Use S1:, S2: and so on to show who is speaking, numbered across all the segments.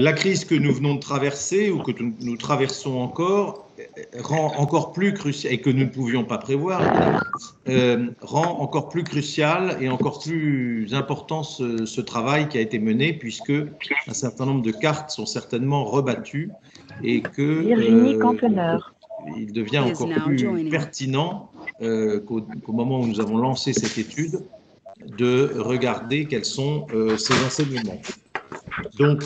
S1: La crise que nous venons de traverser ou que nous traversons encore rend encore plus crucial, et que nous ne pouvions pas prévoir, évidemment, rend encore plus crucial et encore plus important ce travail qui a été mené, puisque un certain nombre de cartes sont certainement rebattues et que il devient encore plus pertinent qu'au moment où nous avons lancé cette étude de regarder quels sont ces enseignements. Donc,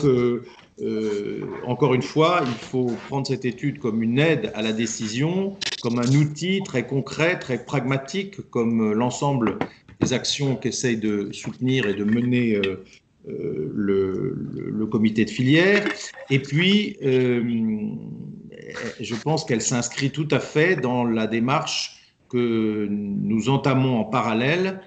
S1: encore une fois, il faut prendre cette étude comme une aide à la décision, comme un outil très concret, très pragmatique, comme l'ensemble des actions qu'essaye de soutenir et de mener le comité de filière. Et puis, je pense qu'elle s'inscrit tout à fait dans la démarche que nous entamons en parallèle,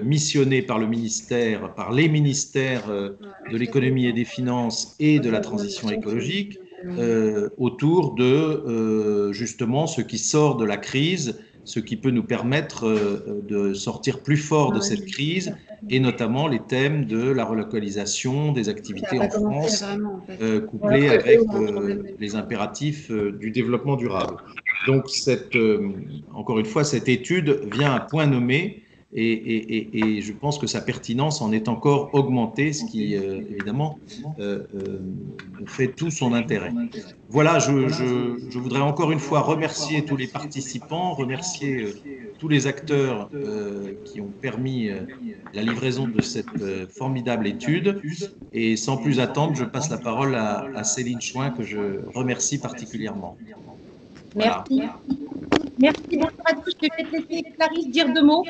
S1: missionnés par le ministère, par les ministères de l'économie et des finances et de la transition écologique, autour de justement ce qui sort de la crise, ce qui peut nous permettre de sortir plus fort de cette crise, et notamment les thèmes de la relocalisation des activités en France, couplés avec les impératifs du développement durable. Donc, encore une fois, cette étude vient à point nommé. Et je pense que sa pertinence en est encore augmentée, ce qui, évidemment, fait tout son intérêt. Voilà, je voudrais encore une fois remercier tous les participants, remercier tous les acteurs qui ont permis la livraison de cette formidable étude. Et sans plus attendre, je passe la parole à Céline Chouin, que je remercie particulièrement.
S2: Voilà. Merci bonjour à tous. Je vais peut-être laisser Clarisse dire 2 mots.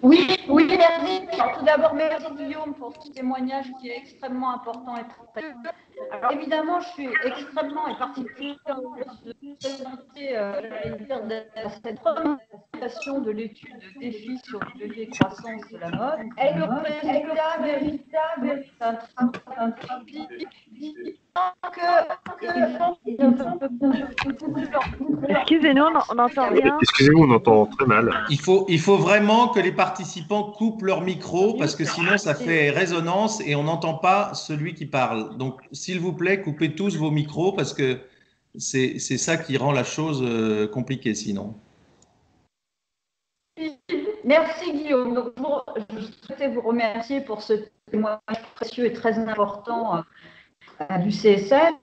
S3: Oui, merci. Alors, tout d'abord, merci Guillaume pour ce témoignage qui est extrêmement important et très. Alors évidemment, je suis extrêmement et particulièrement heureuse de présenter cette présentation de l'étude de défi sur le levier de croissance de la mode. Et le résultat véritable, c'est un
S4: Excusez-nous, on n'entend rien.
S5: Excusez-nous, on entend très mal.
S1: Il faut vraiment que les participants coupent leur micro parce que sinon ça fait résonance et on n'entend pas celui qui parle. Donc, s'il vous plaît, coupez tous vos micros parce que c'est ça qui rend la chose compliquée sinon.
S3: Merci Guillaume. Donc, je souhaitais vous remercier pour ce témoignage précieux et très important du CSF.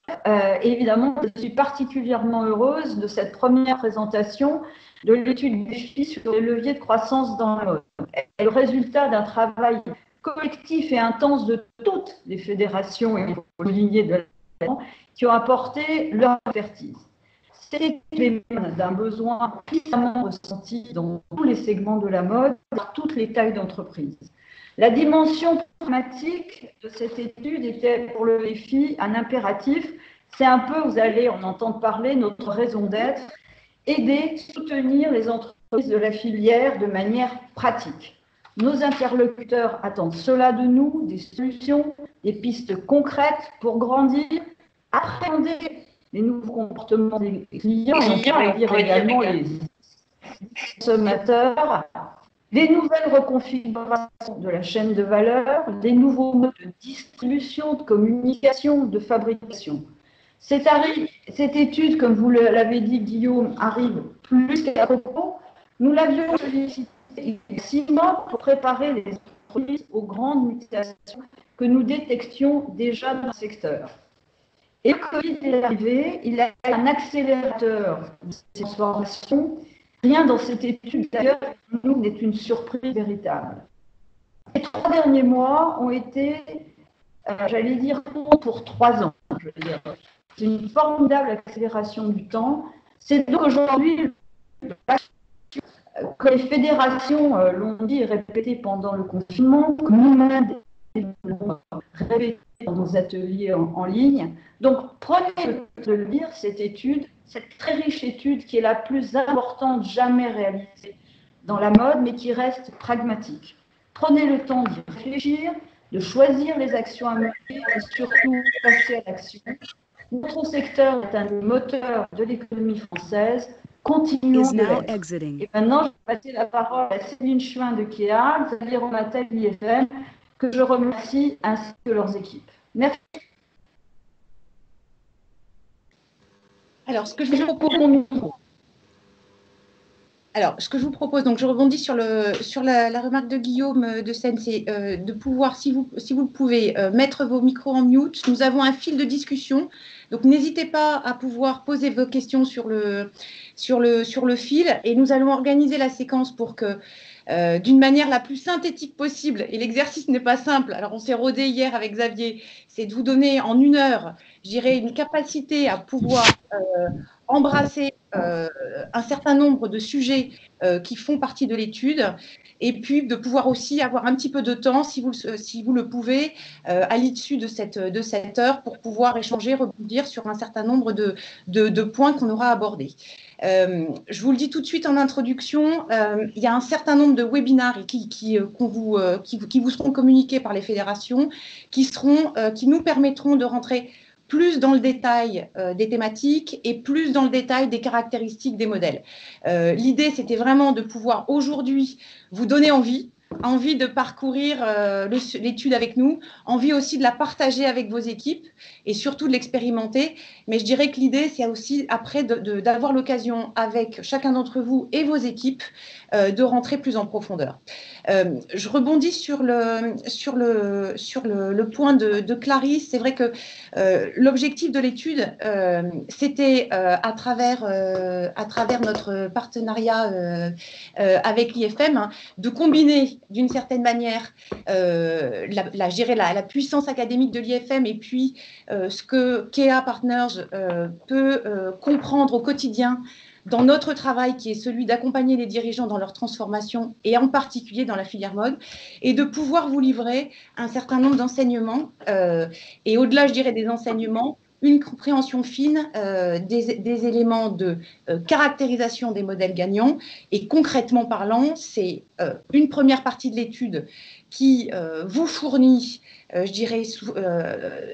S3: Évidemment, je suis particulièrement heureuse de cette première présentation de l'étude du défi sur les leviers de croissance dans la mode. C'est le résultat d'un travail collectif et intense de toutes les fédérations et les lignées de la qui ont apporté leur expertise. C'est d'un besoin puissamment ressenti dans tous les segments de la mode, par toutes les tailles d'entreprise. La dimension pragmatique de cette étude était pour le défi un impératif. C'est un peu, vous allez en entendre parler, notre raison d'être, aider, soutenir les entreprises de la filière de manière pratique. Nos interlocuteurs attendent cela de nous, des solutions, des pistes concrètes pour grandir, appréhender les nouveaux comportements des clients, et on pourrait dire également les consommateurs, les nouvelles reconfigurations de la chaîne de valeur, les nouveaux modes de distribution, de communication, de fabrication. Cette étude, comme vous l'avez dit Guillaume, arrive plus qu'à propos. Nous l'avions sollicité il y a 6 mois pour préparer les entreprises aux grandes mutations que nous détections déjà dans le secteur. Et le Covid est arrivé, il a un accélérateur de ces transformations. Rien dans cette étude, d'ailleurs, pour nous, n'est une surprise véritable. Les 3 derniers mois ont été, j'allais dire, pour 3 ans. C'est une formidable accélération du temps. C'est donc aujourd'hui que les fédérations l'ont dit et répété pendant le confinement, que nous-mêmes l'avons répété dans nos ateliers en ligne. Donc, prenez le temps de lire cette étude, cette très riche étude qui est la plus importante jamais réalisée dans la mode, mais qui reste pragmatique. Prenez le temps d'y réfléchir, de choisir les actions à mener et surtout passer à l'action. Notre secteur est un des moteurs de l'économie française. Continuons de l'être. Et maintenant, je vais passer la parole à Céline Chouin de Kéa, Xavier Romatel, l'IFM, que je remercie, ainsi que leurs équipes. Merci.
S2: Alors, ce que je vous propose, donc je rebondis sur la remarque de Guillaume de Seine, c'est de pouvoir, si vous le pouvez, mettre vos micros en mute. Nous avons un fil de discussion, donc n'hésitez pas à pouvoir poser vos questions sur le fil, et nous allons organiser la séquence pour que, d'une manière la plus synthétique possible, et l'exercice n'est pas simple, alors on s'est rodé hier avec Xavier, c'est de vous donner en 1 heure, je dirais, une capacité à pouvoir embrasser un certain nombre de sujets qui font partie de l'étude, et puis de pouvoir aussi avoir un petit peu de temps, si vous le pouvez, à l'issue de cette heure, pour pouvoir échanger, rebondir sur un certain nombre de points qu'on aura abordés. Je vous le dis tout de suite en introduction, il y a un certain nombre de webinaires qui vous seront communiqués par les fédérations, qui nous permettront de rentrer plus dans le détail des thématiques et plus dans le détail des caractéristiques des modèles. L'idée, c'était vraiment de pouvoir aujourd'hui vous donner envie de parcourir l'étude avec nous, envie aussi de la partager avec vos équipes et surtout de l'expérimenter. Mais je dirais que l'idée, c'est aussi après d'avoir l'occasion avec chacun d'entre vous et vos équipes de rentrer plus en profondeur. Je rebondis sur le point de Clarisse. C'est vrai que l'objectif de l'étude, c'était à travers notre partenariat avec l'IFM, hein, de combiner d'une certaine manière la puissance académique de l'IFM et puis ce que KEA Partners peut comprendre au quotidien dans notre travail, qui est celui d'accompagner les dirigeants dans leur transformation, et en particulier dans la filière mode, et de pouvoir vous livrer un certain nombre d'enseignements, et au-delà, je dirais, des enseignements, une compréhension fine des éléments de caractérisation des modèles gagnants. Et concrètement parlant, c'est une première partie de l'étude qui vous fournit, je dirais,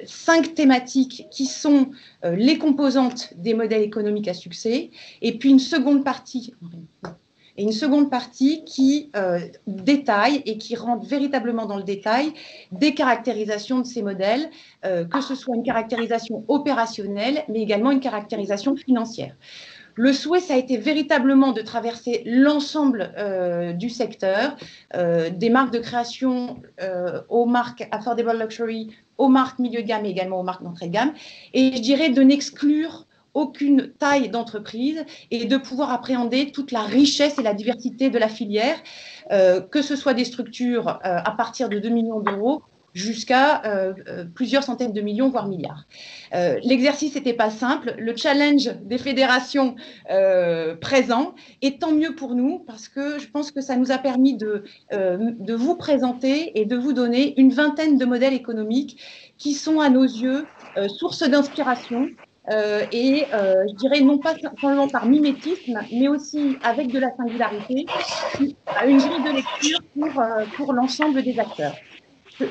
S2: 5 thématiques qui sont les composantes des modèles économiques à succès, et puis une seconde partie qui détaille et qui rentre véritablement dans le détail des caractérisations de ces modèles, que ce soit une caractérisation opérationnelle, mais également une caractérisation financière. Le souhait, ça a été véritablement de traverser l'ensemble du secteur, des marques de création aux marques Affordable Luxury, aux marques milieu de gamme et également aux marques d'entrée de gamme, et je dirais de n'exclure aucune taille d'entreprise et de pouvoir appréhender toute la richesse et la diversité de la filière, que ce soit des structures à partir de 2 millions d'euros jusqu'à plusieurs centaines de millions, voire milliards. L'exercice n'était pas simple, le challenge des fédérations présents, et tant mieux pour nous, parce que je pense que ça nous a permis de vous présenter et de vous donner une vingtaine de modèles économiques qui sont à nos yeux source d'inspiration, et je dirais non pas simplement par mimétisme, mais aussi avec de la singularité, une grille de lecture pour l'ensemble des acteurs.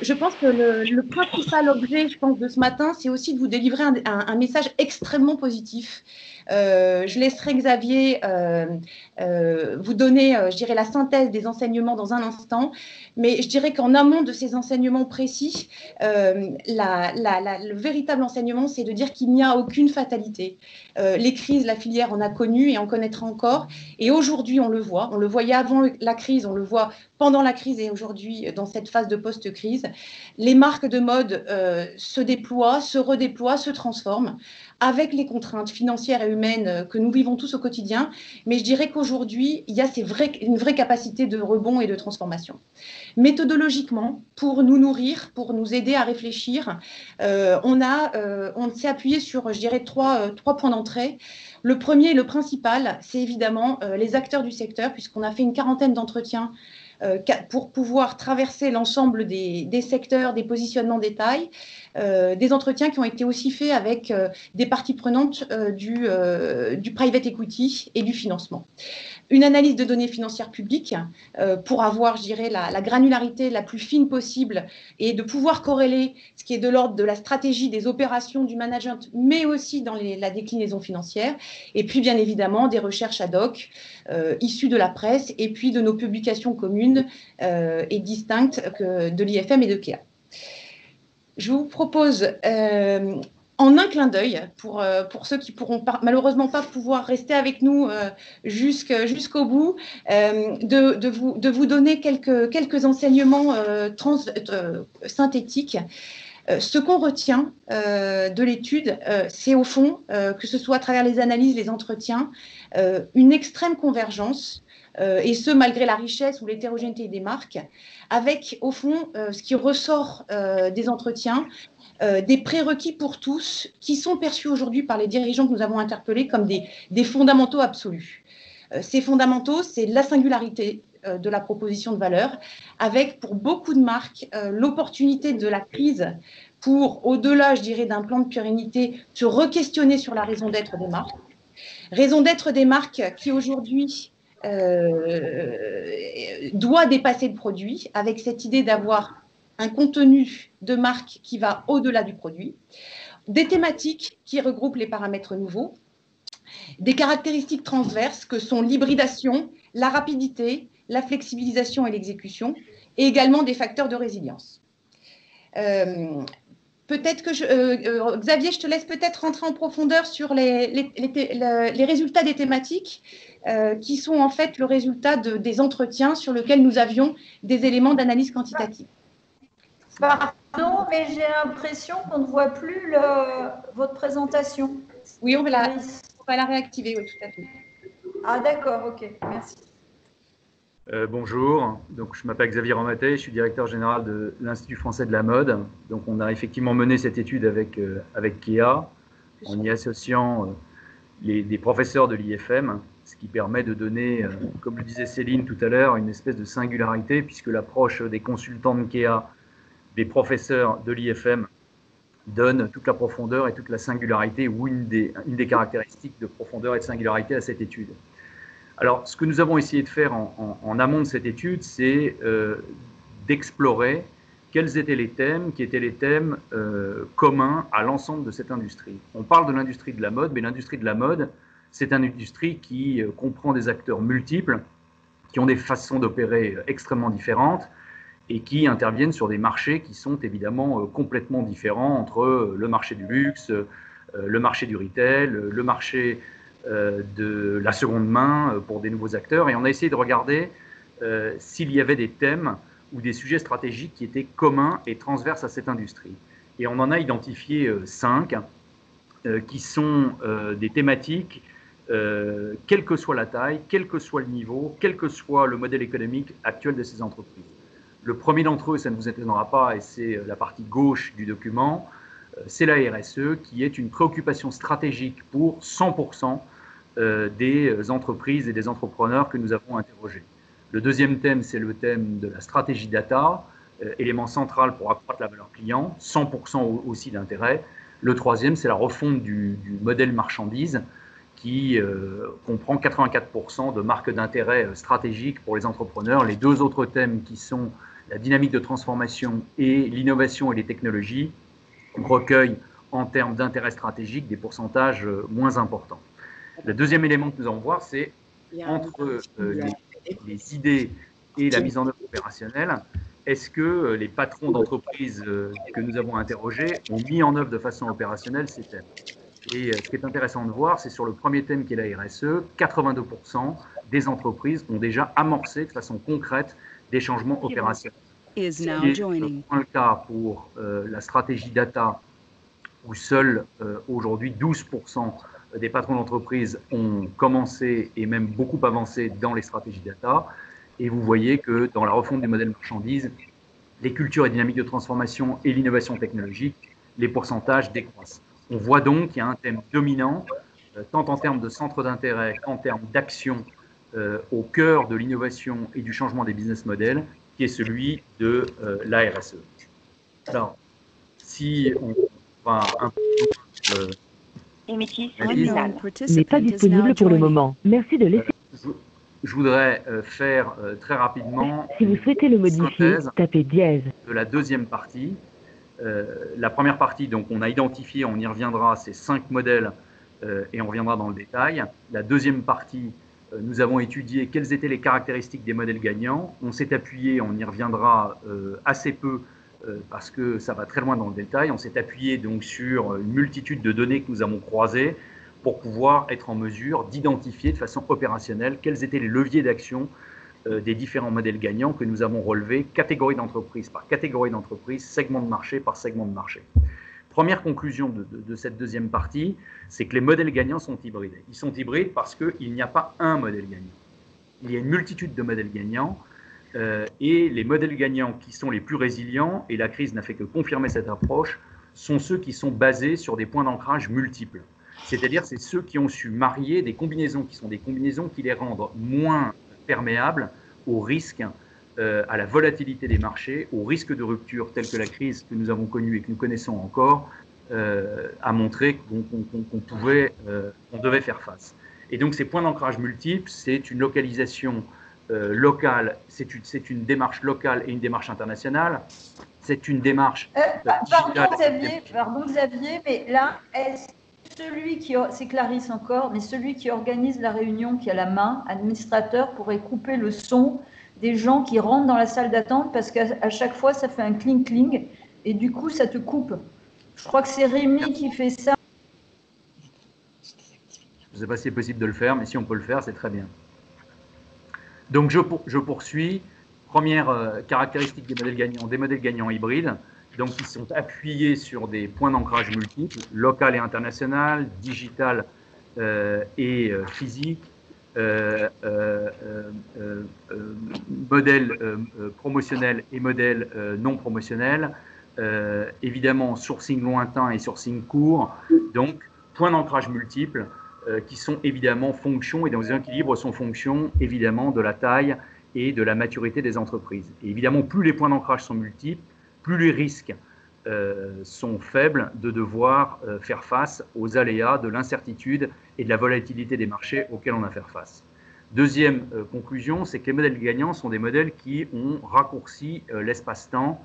S2: Je pense que le principal objet, je pense, de ce matin, c'est aussi de vous délivrer un message extrêmement positif. Je laisserai Xavier vous donner, je dirais, la synthèse des enseignements dans un instant, mais je dirais qu'en amont de ces enseignements précis, le véritable enseignement, c'est de dire qu'il n'y a aucune fatalité. Les crises, la filière en a connu et en connaîtra encore, et aujourd'hui, on le voyait avant la crise, on le voit pendant la crise et aujourd'hui dans cette phase de post-crise. Les marques de mode se déploient, se redéploient, se transforment avec les contraintes financières et humaines que nous vivons tous au quotidien. Mais je dirais qu'aujourd'hui, il y a une vraie capacité de rebond et de transformation. Méthodologiquement, pour nous nourrir, pour nous aider à réfléchir, on s'est appuyé sur, je dirais, trois points d'entrée. Le premier et le principal, c'est évidemment les acteurs du secteur, puisqu'on a fait une quarantaine d'entretiens pour pouvoir traverser l'ensemble des secteurs, des positionnements des tailles, des entretiens qui ont été aussi faits avec des parties prenantes du private equity et du financement. Une analyse de données financières publiques pour avoir, je dirais, la granularité la plus fine possible et de pouvoir corréler ce qui est de l'ordre de la stratégie, des opérations, du management, mais aussi dans la déclinaison financière. Et puis, bien évidemment, des recherches ad hoc issues de la presse et puis de nos publications communes et distinctes de l'IFM et de KEA. Je vous propose en un clin d'œil, pour ceux qui pourront malheureusement pas pouvoir rester avec nous jusqu'au bout, de vous donner quelques enseignements synthétiques. Ce qu'on retient de l'étude, c'est au fond, que ce soit à travers les analyses, les entretiens, une extrême convergence, et ce, malgré la richesse ou l'hétérogénéité des marques, avec, au fond, ce qui ressort des entretiens, des prérequis pour tous qui sont perçus aujourd'hui par les dirigeants que nous avons interpellés comme des fondamentaux absolus. Ces fondamentaux, c'est la singularité de la proposition de valeur, avec pour beaucoup de marques l'opportunité de la crise pour, au-delà, je dirais, d'un plan de pérennité, se re-questionner sur la raison d'être des marques. Raison d'être des marques qui aujourd'hui doit dépasser le produit, avec cette idée d'avoir un contenu de marque qui va au-delà du produit, des thématiques qui regroupent les paramètres nouveaux, des caractéristiques transverses que sont l'hybridation, la rapidité, la flexibilisation et l'exécution, et également des facteurs de résilience. Peut-être que Xavier, je te laisse peut-être rentrer en profondeur sur les résultats des thématiques qui sont en fait le résultat des entretiens sur lesquels nous avions des éléments d'analyse quantitative.
S3: Pardon, mais j'ai l'impression qu'on ne voit plus votre présentation.
S2: Oui, on va la réactiver, oui, tout à fait.
S3: Ah d'accord, ok, merci.
S4: Bonjour, donc je m'appelle Xavier Ramaté, je suis directeur général de l'Institut français de la mode. Donc on a effectivement mené cette étude avec KEA, en y associant des professeurs de l'IFM, ce qui permet de donner, comme le disait Céline tout à l'heure, une espèce de singularité, puisque l'approche des consultants de KEA, des professeurs de l'IFM, donne toute la profondeur et toute la singularité, ou une des caractéristiques de profondeur et de singularité à cette étude. Alors, ce que nous avons essayé de faire en amont de cette étude, c'est d'explorer quels étaient les thèmes qui étaient les thèmes communs à l'ensemble de cette industrie. On parle de l'industrie de la mode, mais l'industrie de la mode, c'est une industrie qui comprend des acteurs multiples, qui ont des façons d'opérer extrêmement différentes et qui interviennent sur des marchés qui sont évidemment complètement différents entre le marché du luxe, le marché du retail, le marché de la seconde main pour des nouveaux acteurs, et on a essayé de regarder s'il y avait des thèmes ou des sujets stratégiques qui étaient communs et transverses à cette industrie. Et on en a identifié 5 qui sont des thématiques, quelle que soit la taille, quel que soit le niveau, quel que soit le modèle économique actuel de ces entreprises. Le premier d'entre eux, ça ne vous étonnera pas, et c'est la partie gauche du document, c'est la RSE, qui est une préoccupation stratégique pour 100% des entreprises et des entrepreneurs que nous avons interrogés. Le deuxième thème, c'est le thème de la stratégie data, élément central pour accroître la valeur client, 100% aussi d'intérêt. Le troisième, c'est la refonte du modèle marchandise, qui comprend 84% de marques d'intérêt stratégiques pour les entrepreneurs. Les deux autres thèmes, qui sont la dynamique de transformation et l'innovation et les technologies, recueillent en termes d'intérêt stratégique des pourcentages moins importants. Le deuxième élément que nous allons voir, c'est entre les idées et la mise en œuvre opérationnelle, est-ce que les patrons d'entreprises que nous avons interrogés ont mis en œuvre de façon opérationnelle ces thèmes? Et ce qui est intéressant de voir, c'est sur le premier thème qui est la RSE, 82% des entreprises ont déjà amorcé de façon concrète des changements opérationnels. Ce qui est le cas pour la stratégie data, où seuls aujourd'hui 12% des patrons d'entreprise ont commencé et même beaucoup avancé dans les stratégies data. Et vous voyez que dans la refonte du modèle marchandise, les cultures et dynamiques de transformation et l'innovation technologique, les pourcentages décroissent. On voit donc qu'il y a un thème dominant, tant en termes de centre d'intérêt qu'en termes d'action au cœur de l'innovation et du changement des business models, qui est celui de la RSE. Alors, si on va un peu...
S5: n'est pas disponible pour le moment. Merci de laisser...
S4: Je voudrais faire très rapidement...
S5: Si vous souhaitez le modifier, tapez dièse.
S4: De la deuxième partie. La première partie, donc on a identifié, on y reviendra, ces 5 modèles et on reviendra dans le détail. La deuxième partie, nous avons étudié quelles étaient les caractéristiques des modèles gagnants. On s'est appuyé, on y reviendra assez peu, parce que ça va très loin dans le détail. On s'est appuyé donc sur une multitude de données que nous avons croisées pour pouvoir être en mesure d'identifier de façon opérationnelle quels étaient les leviers d'action des différents modèles gagnants que nous avons relevés catégorie d'entreprise par catégorie d'entreprise, segment de marché par segment de marché. Première conclusion de cette deuxième partie, c'est que les modèles gagnants sont hybrides. Ils sont hybrides parce qu'il n'y a pas un modèle gagnant. Il y a une multitude de modèles gagnants et les modèles gagnants qui sont les plus résilients, et la crise n'a fait que confirmer cette approche, sont ceux qui sont basés sur des points d'ancrage multiples. C'est-à-dire c'est ceux qui ont su marier des combinaisons qui sont des combinaisons qui les rendent moins perméables aux risques, à la volatilité des marchés, aux risques de rupture tels que la crise que nous avons connue et que nous connaissons encore a montré qu'on devait faire face. Et donc ces points d'ancrage multiples, c'est une localisation locale, c'est une démarche locale et une démarche internationale. C'est une démarche.
S3: Pardon Xavier, mais là, c'est Clarisse encore, mais celui qui organise la réunion, qui a la main, administrateur, pourrait couper le son des gens qui rentrent dans la salle d'attente parce qu'à chaque fois, ça fait un cling-cling et du coup, ça te coupe. Je crois que c'est Rémi qui fait ça.
S4: Je ne sais pas si c'est possible de le faire, mais si on peut le faire, c'est très bien. Donc, je poursuis. Première caractéristique des modèles gagnants hybrides. Donc, ils sont appuyés sur des points d'ancrage multiples, local et international, digital et physique, modèle promotionnel et modèle non promotionnel, évidemment sourcing lointain et sourcing court. Donc, points d'ancrage multiples qui sont évidemment fonction, et dans les équilibres sont fonction évidemment de la taille et de la maturité des entreprises. Et évidemment, plus les points d'ancrage sont multiples, plus les risques sont faibles de devoir faire face aux aléas de l'incertitude et de la volatilité des marchés auxquels on a à faire face. Deuxième conclusion, c'est que les modèles gagnants sont des modèles qui ont raccourci l'espace-temps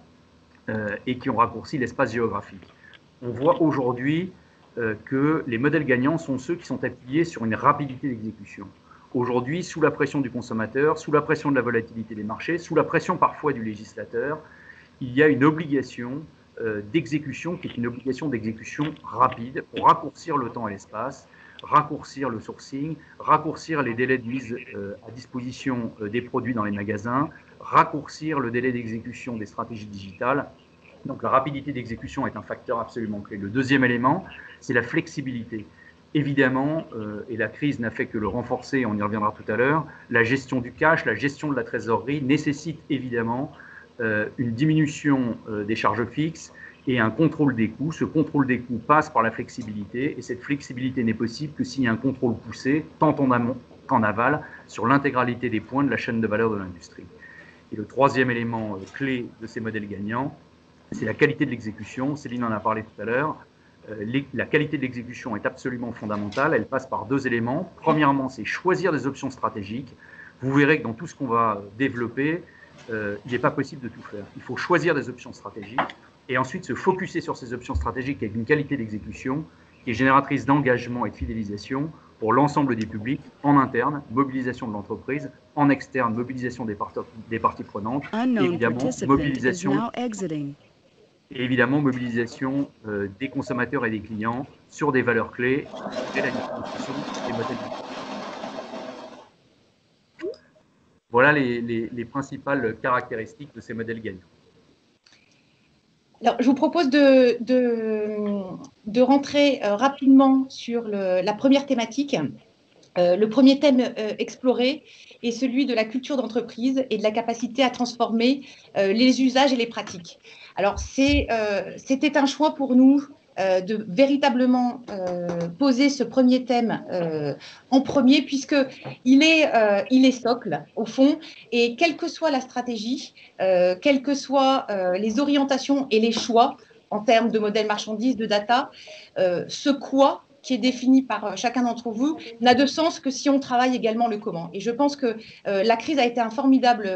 S4: et qui ont raccourci l'espace géographique. On voit aujourd'hui que les modèles gagnants sont ceux qui sont appuyés sur une rapidité d'exécution. Aujourd'hui, sous la pression du consommateur, sous la pression de la volatilité des marchés, sous la pression parfois du législateur, il y a une obligation d'exécution qui est une obligation d'exécution rapide pour raccourcir le temps et l'espace, raccourcir le sourcing, raccourcir les délais de mise à disposition des produits dans les magasins, raccourcir le délai d'exécution des stratégies digitales. Donc la rapidité d'exécution est un facteur absolument clé. Le deuxième élément, c'est la flexibilité. Évidemment, et la crise n'a fait que le renforcer, on y reviendra tout à l'heure, la gestion du cash, la gestion de la trésorerie nécessite évidemment une diminution des charges fixes et un contrôle des coûts. Ce contrôle des coûts passe par la flexibilité, et cette flexibilité n'est possible que s'il y a un contrôle poussé, tant en amont qu'en aval, sur l'intégralité des points de la chaîne de valeur de l'industrie. Et le troisième élément clé de ces modèles gagnants, c'est la qualité de l'exécution. Céline en a parlé tout à l'heure. La qualité de l'exécution est absolument fondamentale. Elle passe par deux éléments. Premièrement, c'est choisir des options stratégiques. Vous verrez que dans tout ce qu'on va développer, il n'est pas possible de tout faire. Il faut choisir des options stratégiques et ensuite se focuser sur ces options stratégiques avec une qualité d'exécution qui est génératrice d'engagement et de fidélisation pour l'ensemble des publics, en interne, mobilisation de l'entreprise, en externe, mobilisation des parties pronantes, et évidemment mobilisation des consommateurs et des clients sur des valeurs clés et la distribution des modèles. Voilà les principales caractéristiques de ces modèles gagnants.
S2: Alors, je vous propose de rentrer rapidement sur la première thématique. Le premier thème exploré est celui de la culture d'entreprise et de la capacité à transformer les usages et les pratiques. Alors, c'était un choix pour nous de véritablement poser ce premier thème en premier, puisqu'il est socle, au fond, et quelle que soit la stratégie, quelles que soient les orientations et les choix en termes de modèles marchandises, de data, ce quoi qui est défini par chacun d'entre vous, n'a de sens que si on travaille également le comment. Et je pense que la crise a été un formidable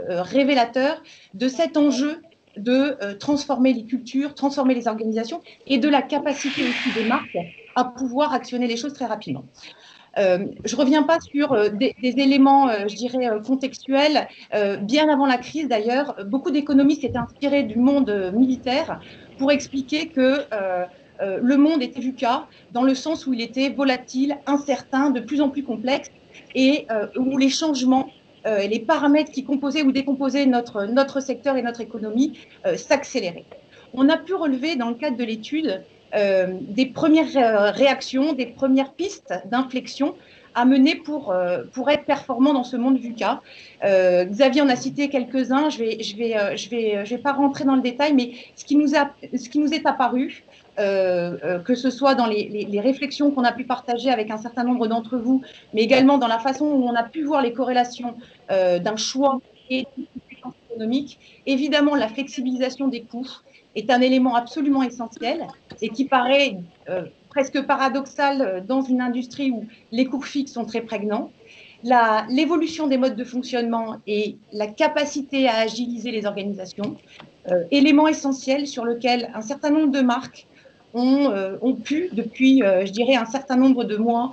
S2: révélateur de cet enjeu de transformer les cultures, transformer les organisations et de la capacité aussi des marques à pouvoir actionner les choses très rapidement. Je ne reviens pas sur des éléments, je dirais, contextuels. Bien avant la crise, d'ailleurs, beaucoup d'économistes étaient inspirés du monde militaire pour expliquer que le monde était VUCA dans le sens où il était volatile, incertain, de plus en plus complexe et où les changements et les paramètres qui composaient ou décomposaient notre secteur et notre économie s'accéléraient. On a pu relever dans le cadre de l'étude des premières réactions, des premières pistes d'inflexion à mener pour être performant dans ce monde VUCA. Xavier en a cité quelques-uns, je vais pas rentrer dans le détail, mais ce qui nous est apparu, que ce soit dans les réflexions qu'on a pu partager avec un certain nombre d'entre vous, mais également dans la façon où on a pu voir les corrélations d'un choix et d'une compétence économique, évidemment la flexibilisation des coûts est un élément absolument essentiel et qui paraît presque paradoxal dans une industrie où les coûts fixes sont très prégnants. L'évolution des modes de fonctionnement et la capacité à agiliser les organisations, élément essentiel sur lequel un certain nombre de marques ont pu, depuis, je dirais, un certain nombre de mois,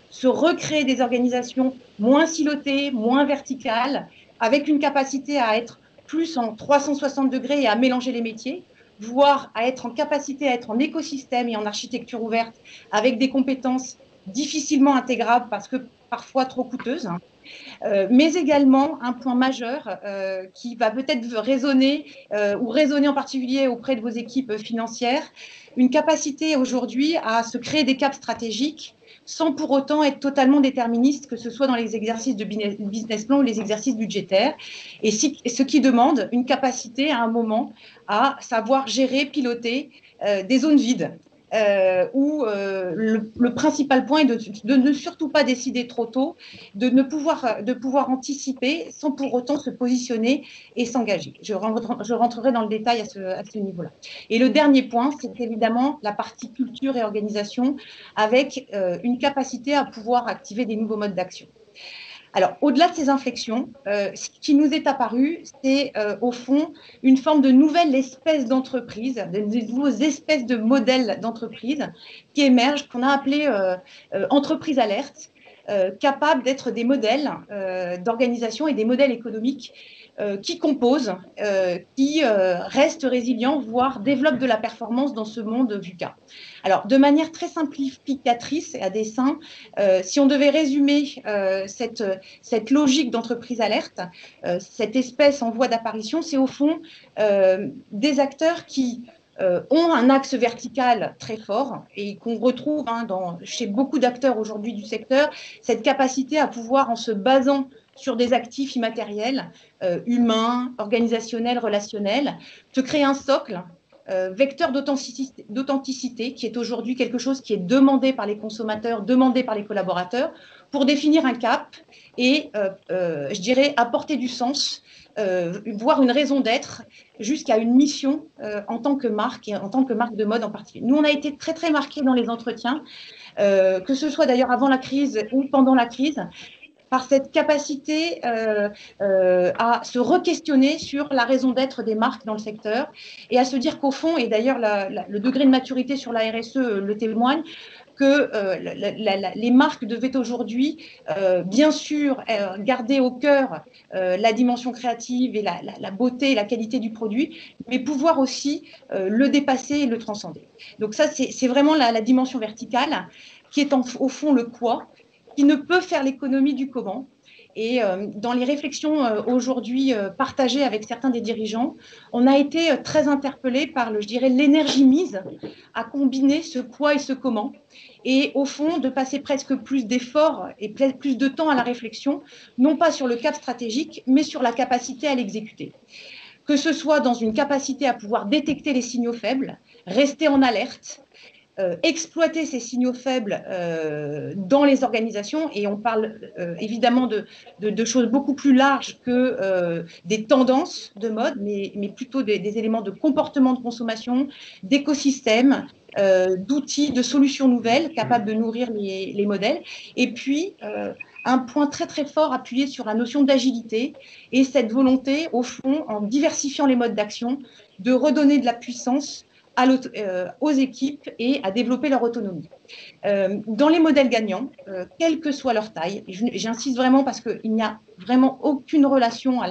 S2: se recréer des organisations moins silotées, moins verticales, avec une capacité à être plus en 360 degrés et à mélanger les métiers, voire à être en capacité à être en écosystème et en architecture ouverte, avec des compétences difficilement intégrables parce que parfois trop coûteuses. Mais également un point majeur qui va peut-être résonner ou résonner en particulier auprès de vos équipes financières, une capacité aujourd'hui à se créer des caps stratégiques sans pour autant être totalement déterministe, que ce soit dans les exercices de business plan ou les exercices budgétaires, et ce qui demande une capacité à un moment à savoir gérer, piloter des zones vides. Où le principal point est de ne surtout pas décider trop tôt, de pouvoir anticiper sans pour autant se positionner et s'engager. Je rentrerai dans le détail à ce niveau-là. Et le dernier point, c'est évidemment la partie culture et organisation avec une capacité à pouvoir activer des nouveaux modes d'action. Alors, au-delà de ces inflexions, ce qui nous est apparu, c'est au fond une forme de nouvelle espèce d'entreprise, de nouvelles espèces de modèles d'entreprise qui émergent, qu'on a appelé entreprise alerte, capables d'être des modèles d'organisation et des modèles économiques qui composent, qui restent résilients, voire développent de la performance dans ce monde VUCA. Alors, de manière très simplificatrice et à dessein, si on devait résumer cette logique d'entreprise alerte, cette espèce en voie d'apparition, c'est au fond des acteurs qui ont un axe vertical très fort et qu'on retrouve chez beaucoup d'acteurs aujourd'hui du secteur, cette capacité à pouvoir, en se basant sur des actifs immatériels, humains, organisationnels, relationnels, se créer un socle, vecteur d'authenticité, qui est aujourd'hui quelque chose qui est demandé par les consommateurs, demandé par les collaborateurs, pour définir un cap et, je dirais, apporter du sens, voire une raison d'être, jusqu'à une mission en tant que marque et en tant que marque de mode en particulier. Nous, on a été très, très marqués dans les entretiens, que ce soit d'ailleurs avant la crise ou pendant la crise, par cette capacité à se re-questionner sur la raison d'être des marques dans le secteur et à se dire qu'au fond, et d'ailleurs le degré de maturité sur la RSE le témoigne, que les marques devaient aujourd'hui, bien sûr, garder au cœur la dimension créative et la beauté et la qualité du produit, mais pouvoir aussi le dépasser et le transcender. Donc ça, c'est vraiment la dimension verticale qui est au fond le quoi, qui ne peut faire l'économie du comment. Et dans les réflexions aujourd'hui partagées avec certains des dirigeants, on a été très interpellés par, je dirais, l'énergie mise à combiner ce quoi et ce comment. Et au fond, de passer presque plus d'efforts et plus de temps à la réflexion, non pas sur le cap stratégique, mais sur la capacité à l'exécuter. Que ce soit dans une capacité à pouvoir détecter les signaux faibles, rester en alerte, exploiter ces signaux faibles dans les organisations, et on parle évidemment de choses beaucoup plus larges que des tendances de mode, mais plutôt des éléments de comportement de consommation, d'écosystèmes, d'outils, de solutions nouvelles capables de nourrir les modèles. Et puis, un point très très fort appuyé sur la notion d'agilité et cette volonté, au fond, en diversifiant les modes d'action, de redonner de la puissance aux équipes et à développer leur autonomie. Dans les modèles gagnants, quelle que soit leur taille, j'insiste vraiment parce qu'il n'y a vraiment aucune relation à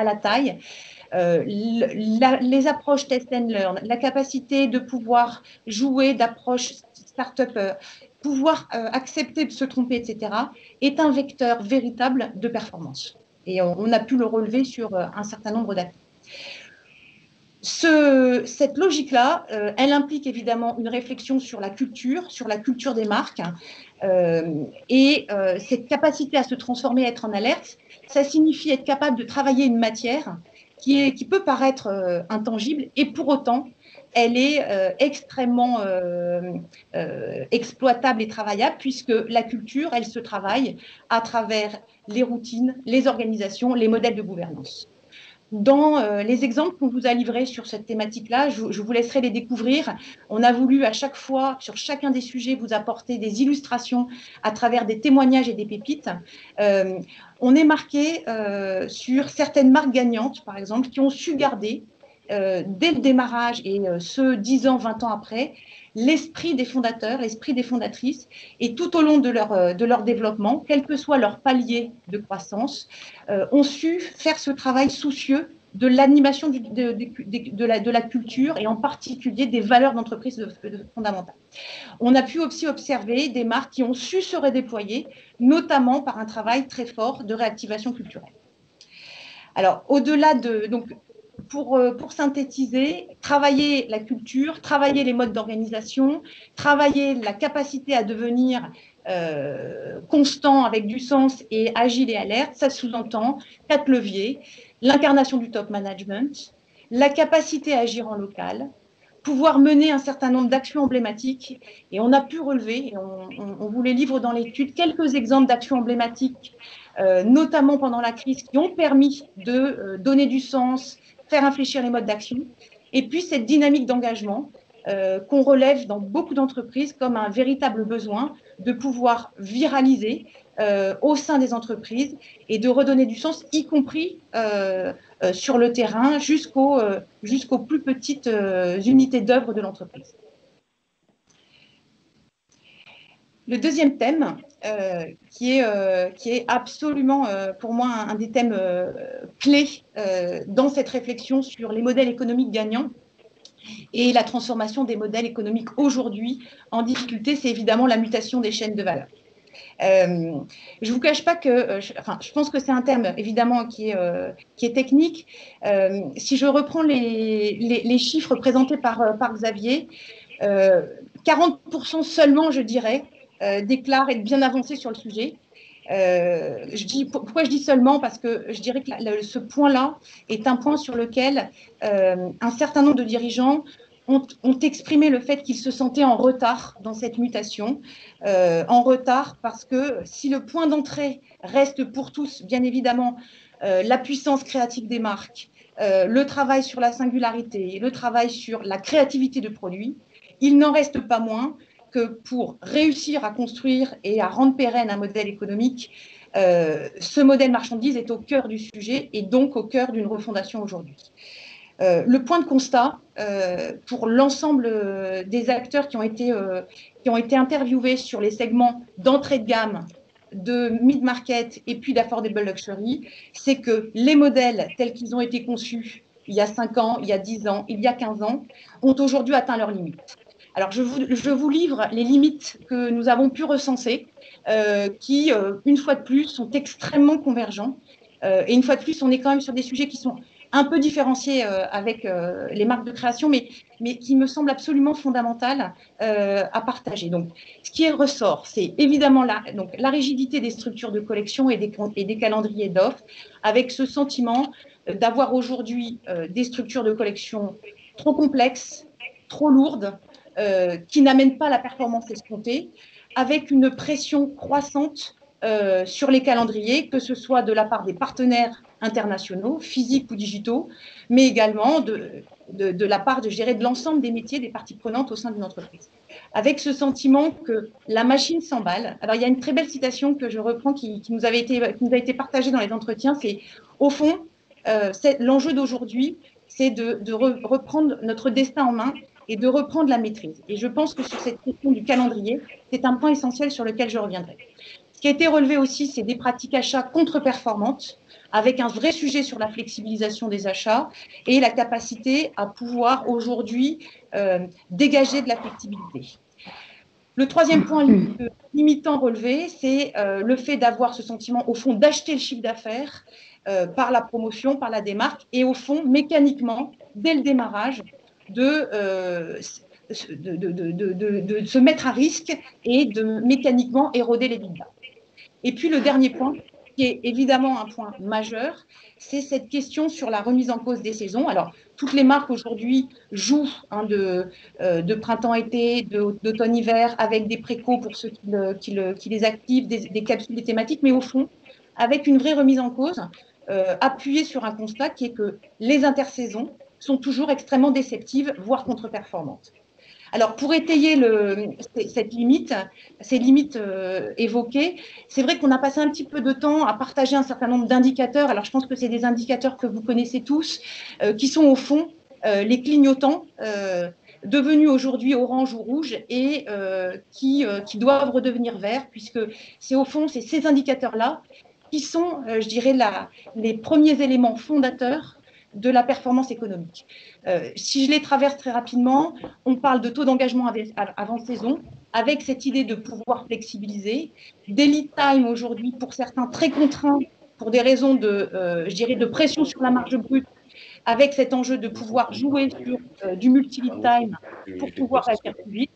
S2: la taille, les approches test and learn, la capacité de pouvoir jouer d'approche start-up, pouvoir accepter de se tromper, etc., est un vecteur véritable de performance. Et on a pu le relever sur un certain nombre d'actes. Cette logique-là, elle implique évidemment une réflexion sur la culture des marques, et cette capacité à se transformer, à être en alerte, ça signifie être capable de travailler une matière qui peut paraître intangible, et pour autant, elle est extrêmement exploitable et travaillable, puisque la culture, elle se travaille à travers les routines, les organisations, les modèles de gouvernance. Dans les exemples qu'on vous a livrés sur cette thématique-là, je vous laisserai les découvrir. On a voulu à chaque fois, sur chacun des sujets, vous apporter des illustrations à travers des témoignages et des pépites. On est marqué sur certaines marques gagnantes, par exemple, qui ont su garder, dès le démarrage et ce 10 ans, 20 ans après, l'esprit des fondateurs, l'esprit des fondatrices, et tout au long de leur développement, quel que soit leur palier de croissance, ont su faire ce travail soucieux de l'animation de la culture, et en particulier des valeurs d'entreprise fondamentales. On a pu aussi observer des marques qui ont su se redéployer, notamment par un travail très fort de réactivation culturelle. Alors, au-delà de... Donc, pour synthétiser, travailler la culture, travailler les modes d'organisation, travailler la capacité à devenir constant avec du sens et agile et alerte, ça sous-entend 4 leviers: l'incarnation du top management, la capacité à agir en local, pouvoir mener un certain nombre d'actions emblématiques, et on a pu relever, et on vous les livre dans l'étude, quelques exemples d'actions emblématiques, notamment pendant la crise, qui ont permis de donner du sens, faire infléchir les modes d'action, et puis cette dynamique d'engagement qu'on relève dans beaucoup d'entreprises comme un véritable besoin de pouvoir viraliser au sein des entreprises et de redonner du sens, y compris sur le terrain, jusqu'aux plus petites unités d'œuvre de l'entreprise. Le deuxième thème, qui est absolument pour moi un des thèmes clés dans cette réflexion sur les modèles économiques gagnants et la transformation des modèles économiques aujourd'hui en difficulté, c'est évidemment la mutation des chaînes de valeur. Je ne vous cache pas que, je pense que c'est un terme évidemment qui est technique. Si je reprends les chiffres présentés par Xavier, 40% seulement, je dirais, déclarent être bien avancés sur le sujet. Pourquoi je dis seulement? Parce que je dirais que ce point-là est un point sur lequel un certain nombre de dirigeants ont exprimé le fait qu'ils se sentaient en retard dans cette mutation, en retard parce que si le point d'entrée reste pour tous, bien évidemment, la puissance créative des marques, le travail sur la singularité, le travail sur la créativité de produits, il n'en reste pas moins que pour réussir à construire et à rendre pérenne un modèle économique, ce modèle marchandise est au cœur du sujet et donc au cœur d'une refondation aujourd'hui. Le point de constat pour l'ensemble des acteurs qui ont été interviewés sur les segments d'entrée de gamme, de mid-market et puis d'affordable luxury, c'est que les modèles tels qu'ils ont été conçus il y a 5 ans, il y a 10 ans, il y a 15 ans, ont aujourd'hui atteint leurs limites. Alors, je vous livre les limites que nous avons pu recenser, qui, une fois de plus, sont extrêmement convergents. Et une fois de plus, on est quand même sur des sujets qui sont un peu différenciés avec les marques de création, mais qui me semblent absolument fondamentales à partager. Donc, ce qui ressort, c'est évidemment la rigidité des structures de collection et des calendriers d'offres, avec ce sentiment d'avoir aujourd'hui des structures de collection trop complexes, trop lourdes, qui n'amènent pas la performance escomptée, avec une pression croissante sur les calendriers, que ce soit de la part des partenaires internationaux, physiques ou digitaux, mais également de la part, je dirais, de l'ensemble des métiers, des parties prenantes au sein d'une entreprise. Avec ce sentiment que la machine s'emballe. Alors, il y a une très belle citation que je reprends qui nous a été partagée dans les entretiens, c'est au fond, l'enjeu d'aujourd'hui, c'est de reprendre notre destin en main et de reprendre la maîtrise. Et je pense que sur cette question du calendrier, c'est un point essentiel sur lequel je reviendrai. Ce qui a été relevé aussi, c'est des pratiques achats contre-performantes, avec un vrai sujet sur la flexibilisation des achats et la capacité à pouvoir aujourd'hui dégager de la flexibilité. Le troisième point limitant relevé, c'est le fait d'avoir ce sentiment, au fond, d'acheter le chiffre d'affaires par la promotion, par la démarque, et au fond, mécaniquement, dès le démarrage, de se mettre à risque et de mécaniquement éroder les bidas. Et puis le dernier point, qui est évidemment un point majeur, c'est cette question sur la remise en cause des saisons. Alors, toutes les marques aujourd'hui jouent de printemps-été, d'automne-hiver, avec des précaux pour ceux qui les activent, des capsules des thématiques, mais au fond, avec une vraie remise en cause, appuyée sur un constat qui est que les intersaisons sont toujours extrêmement déceptives, voire contre-performantes. Alors, pour étayer ces limites évoquées, c'est vrai qu'on a passé un petit peu de temps à partager un certain nombre d'indicateurs. Alors, je pense que c'est des indicateurs que vous connaissez tous, qui sont au fond les clignotants devenus aujourd'hui orange ou rouge et qui doivent redevenir verts, puisque c'est au fond ces indicateurs-là qui sont, je dirais, les premiers éléments fondateurs de la performance économique. Si je les traverse très rapidement, on parle de taux d'engagement avant saison, avec cette idée de pouvoir flexibiliser, des lead time aujourd'hui pour certains très contraints pour des raisons je dirais, de pression sur la marge brute, avec cet enjeu de pouvoir jouer sur du multi-lead time pour pouvoir agir plus vite.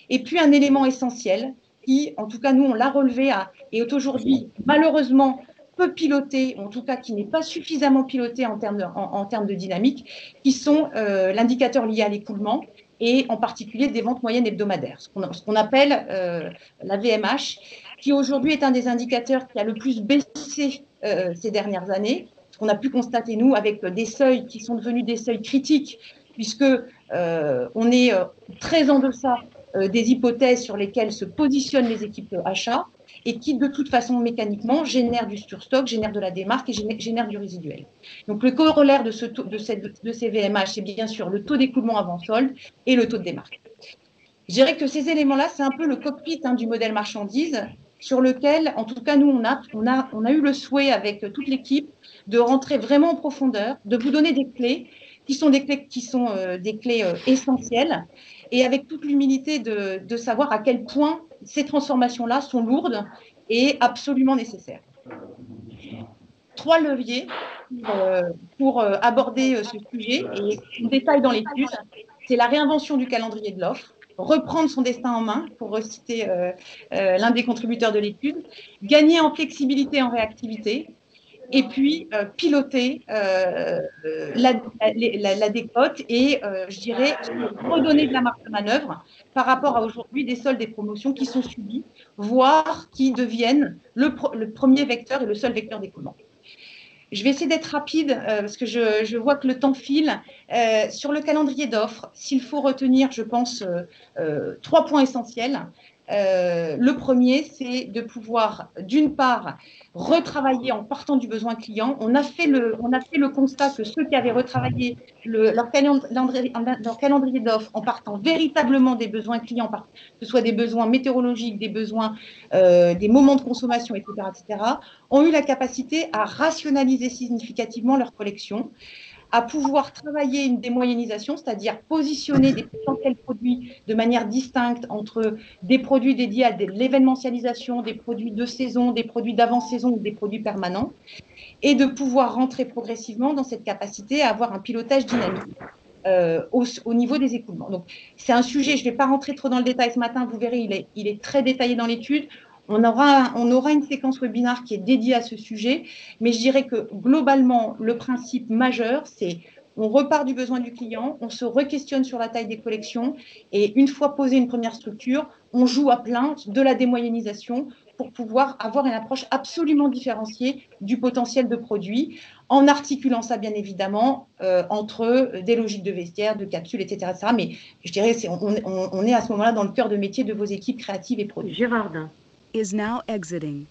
S2: Et puis un élément essentiel qui, en tout cas nous, on l'a relevé et est aujourd'hui malheureusement peu piloté, en tout cas qui n'est pas suffisamment piloté en termes de dynamique, qui sont l'indicateur lié à l'écoulement et en particulier des ventes moyennes hebdomadaires, ce qu'on appelle la VMH, qui aujourd'hui est un des indicateurs qui a le plus baissé ces dernières années, ce qu'on a pu constater nous avec des seuils qui sont devenus des seuils critiques, puisque on est très en deçà des hypothèses sur lesquelles se positionnent les équipes achats et qui, de toute façon, mécaniquement, génèrent du surstock, génèrent de la démarque et génèrent du résiduel. Donc, le corollaire de ces VMH, c'est bien sûr le taux d'écoulement avant solde et le taux de démarque. Je dirais que ces éléments-là, c'est un peu le cockpit du modèle marchandise sur lequel, en tout cas, nous, on a eu le souhait avec toute l'équipe de rentrer vraiment en profondeur, de vous donner des clés qui sont des clés essentielles et avec toute l'humilité de savoir à quel point ces transformations-là sont lourdes et absolument nécessaires. 3 leviers pour aborder ce sujet, et on détaille dans l'étude, c'est la réinvention du calendrier de l'offre, reprendre son destin en main, pour reciter l'un des contributeurs de l'étude, gagner en flexibilité et en réactivité, et puis piloter la décote et, je dirais, redonner de la marge de manœuvre par rapport à aujourd'hui des soldes et promotions qui sont subis, voire qui deviennent le premier vecteur et le seul vecteur d'écoulement. Je vais essayer d'être rapide parce que je vois que le temps file. Sur le calendrier d'offres, s'il faut retenir, je pense, 3 points essentiels. Le premier, c'est de pouvoir, d'une part, retravailler en partant du besoin client. On a fait le constat que ceux qui avaient retravaillé leur calendrier d'offres en partant véritablement des besoins clients, que ce soit des besoins météorologiques, des besoins, des moments de consommation, etc., ont eu la capacité à rationaliser significativement leur collection, à pouvoir travailler une démoyennisation, c'est-à-dire positionner des potentiels produits de manière distincte entre des produits dédiés à l'événementialisation, des produits de saison, des produits d'avant-saison ou des produits permanents, et de pouvoir rentrer progressivement dans cette capacité à avoir un pilotage dynamique au niveau des écoulements. Donc, c'est un sujet, je ne vais pas rentrer trop dans le détail ce matin, vous verrez, il est très détaillé dans l'étude. On aura une séquence webinaire qui est dédiée à ce sujet, mais je dirais que globalement, le principe majeur, c'est on repart du besoin du client, on se re-questionne sur la taille des collections, et une fois posée une première structure, on joue à plein de la démoyennisation pour pouvoir avoir une approche absolument différenciée du potentiel de produit, en articulant ça bien évidemment entre des logiques de vestiaire, de capsules, etc. Mais je dirais on est à ce moment-là dans le cœur de métier de vos équipes créatives et produits.
S6: Gérardin.
S7: Is now exiting.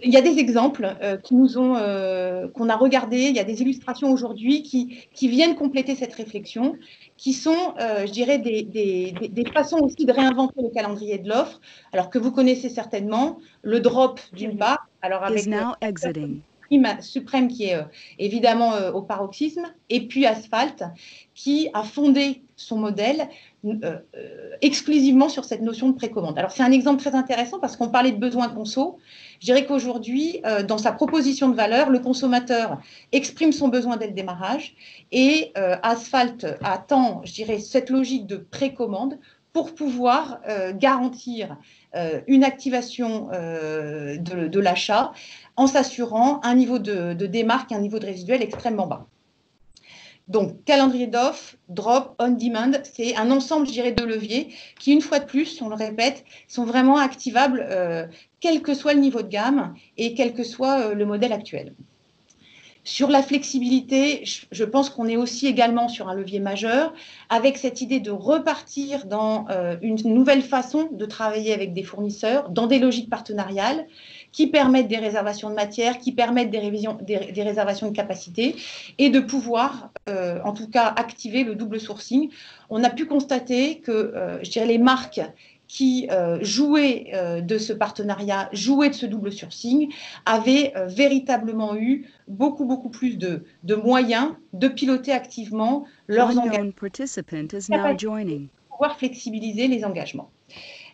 S2: il y a des exemples qu'on a regardés, il y a des illustrations aujourd'hui qui viennent compléter cette réflexion, qui sont, je dirais, des façons aussi de réinventer le calendrier de l'offre, alors que vous connaissez certainement, le drop d'une part, alors avec prime suprême qui est évidemment au paroxysme, et puis Asphalt, qui a fondé son modèle exclusivement sur cette notion de précommande. Alors c'est un exemple très intéressant parce qu'on parlait de besoin conso. Je dirais qu'aujourd'hui, dans sa proposition de valeur, le consommateur exprime son besoin dès le démarrage et Asphalt attend, je dirais, cette logique de précommande pour pouvoir garantir une activation de l'achat en s'assurant un niveau de démarque, un niveau de résiduel extrêmement bas. Donc, calendrier d'offres, drop, on demand, c'est un ensemble, je dirais, de leviers qui, une fois de plus, on le répète, sont vraiment activables quel que soit le niveau de gamme et quel que soit le modèle actuel. Sur la flexibilité, je pense qu'on est aussi également sur un levier majeur avec cette idée de repartir dans une nouvelle façon de travailler avec des fournisseurs, dans des logiques partenariales qui permettent des réservations de matière, qui permettent des réservations de capacité et de pouvoir, en tout cas, activer le double sourcing. On a pu constater que, je dirais, les marques qui jouaient de ce partenariat, jouaient de ce double sourcing, avaient véritablement eu beaucoup plus de moyens de piloter activement leurs engagements, pouvoir flexibiliser les engagements.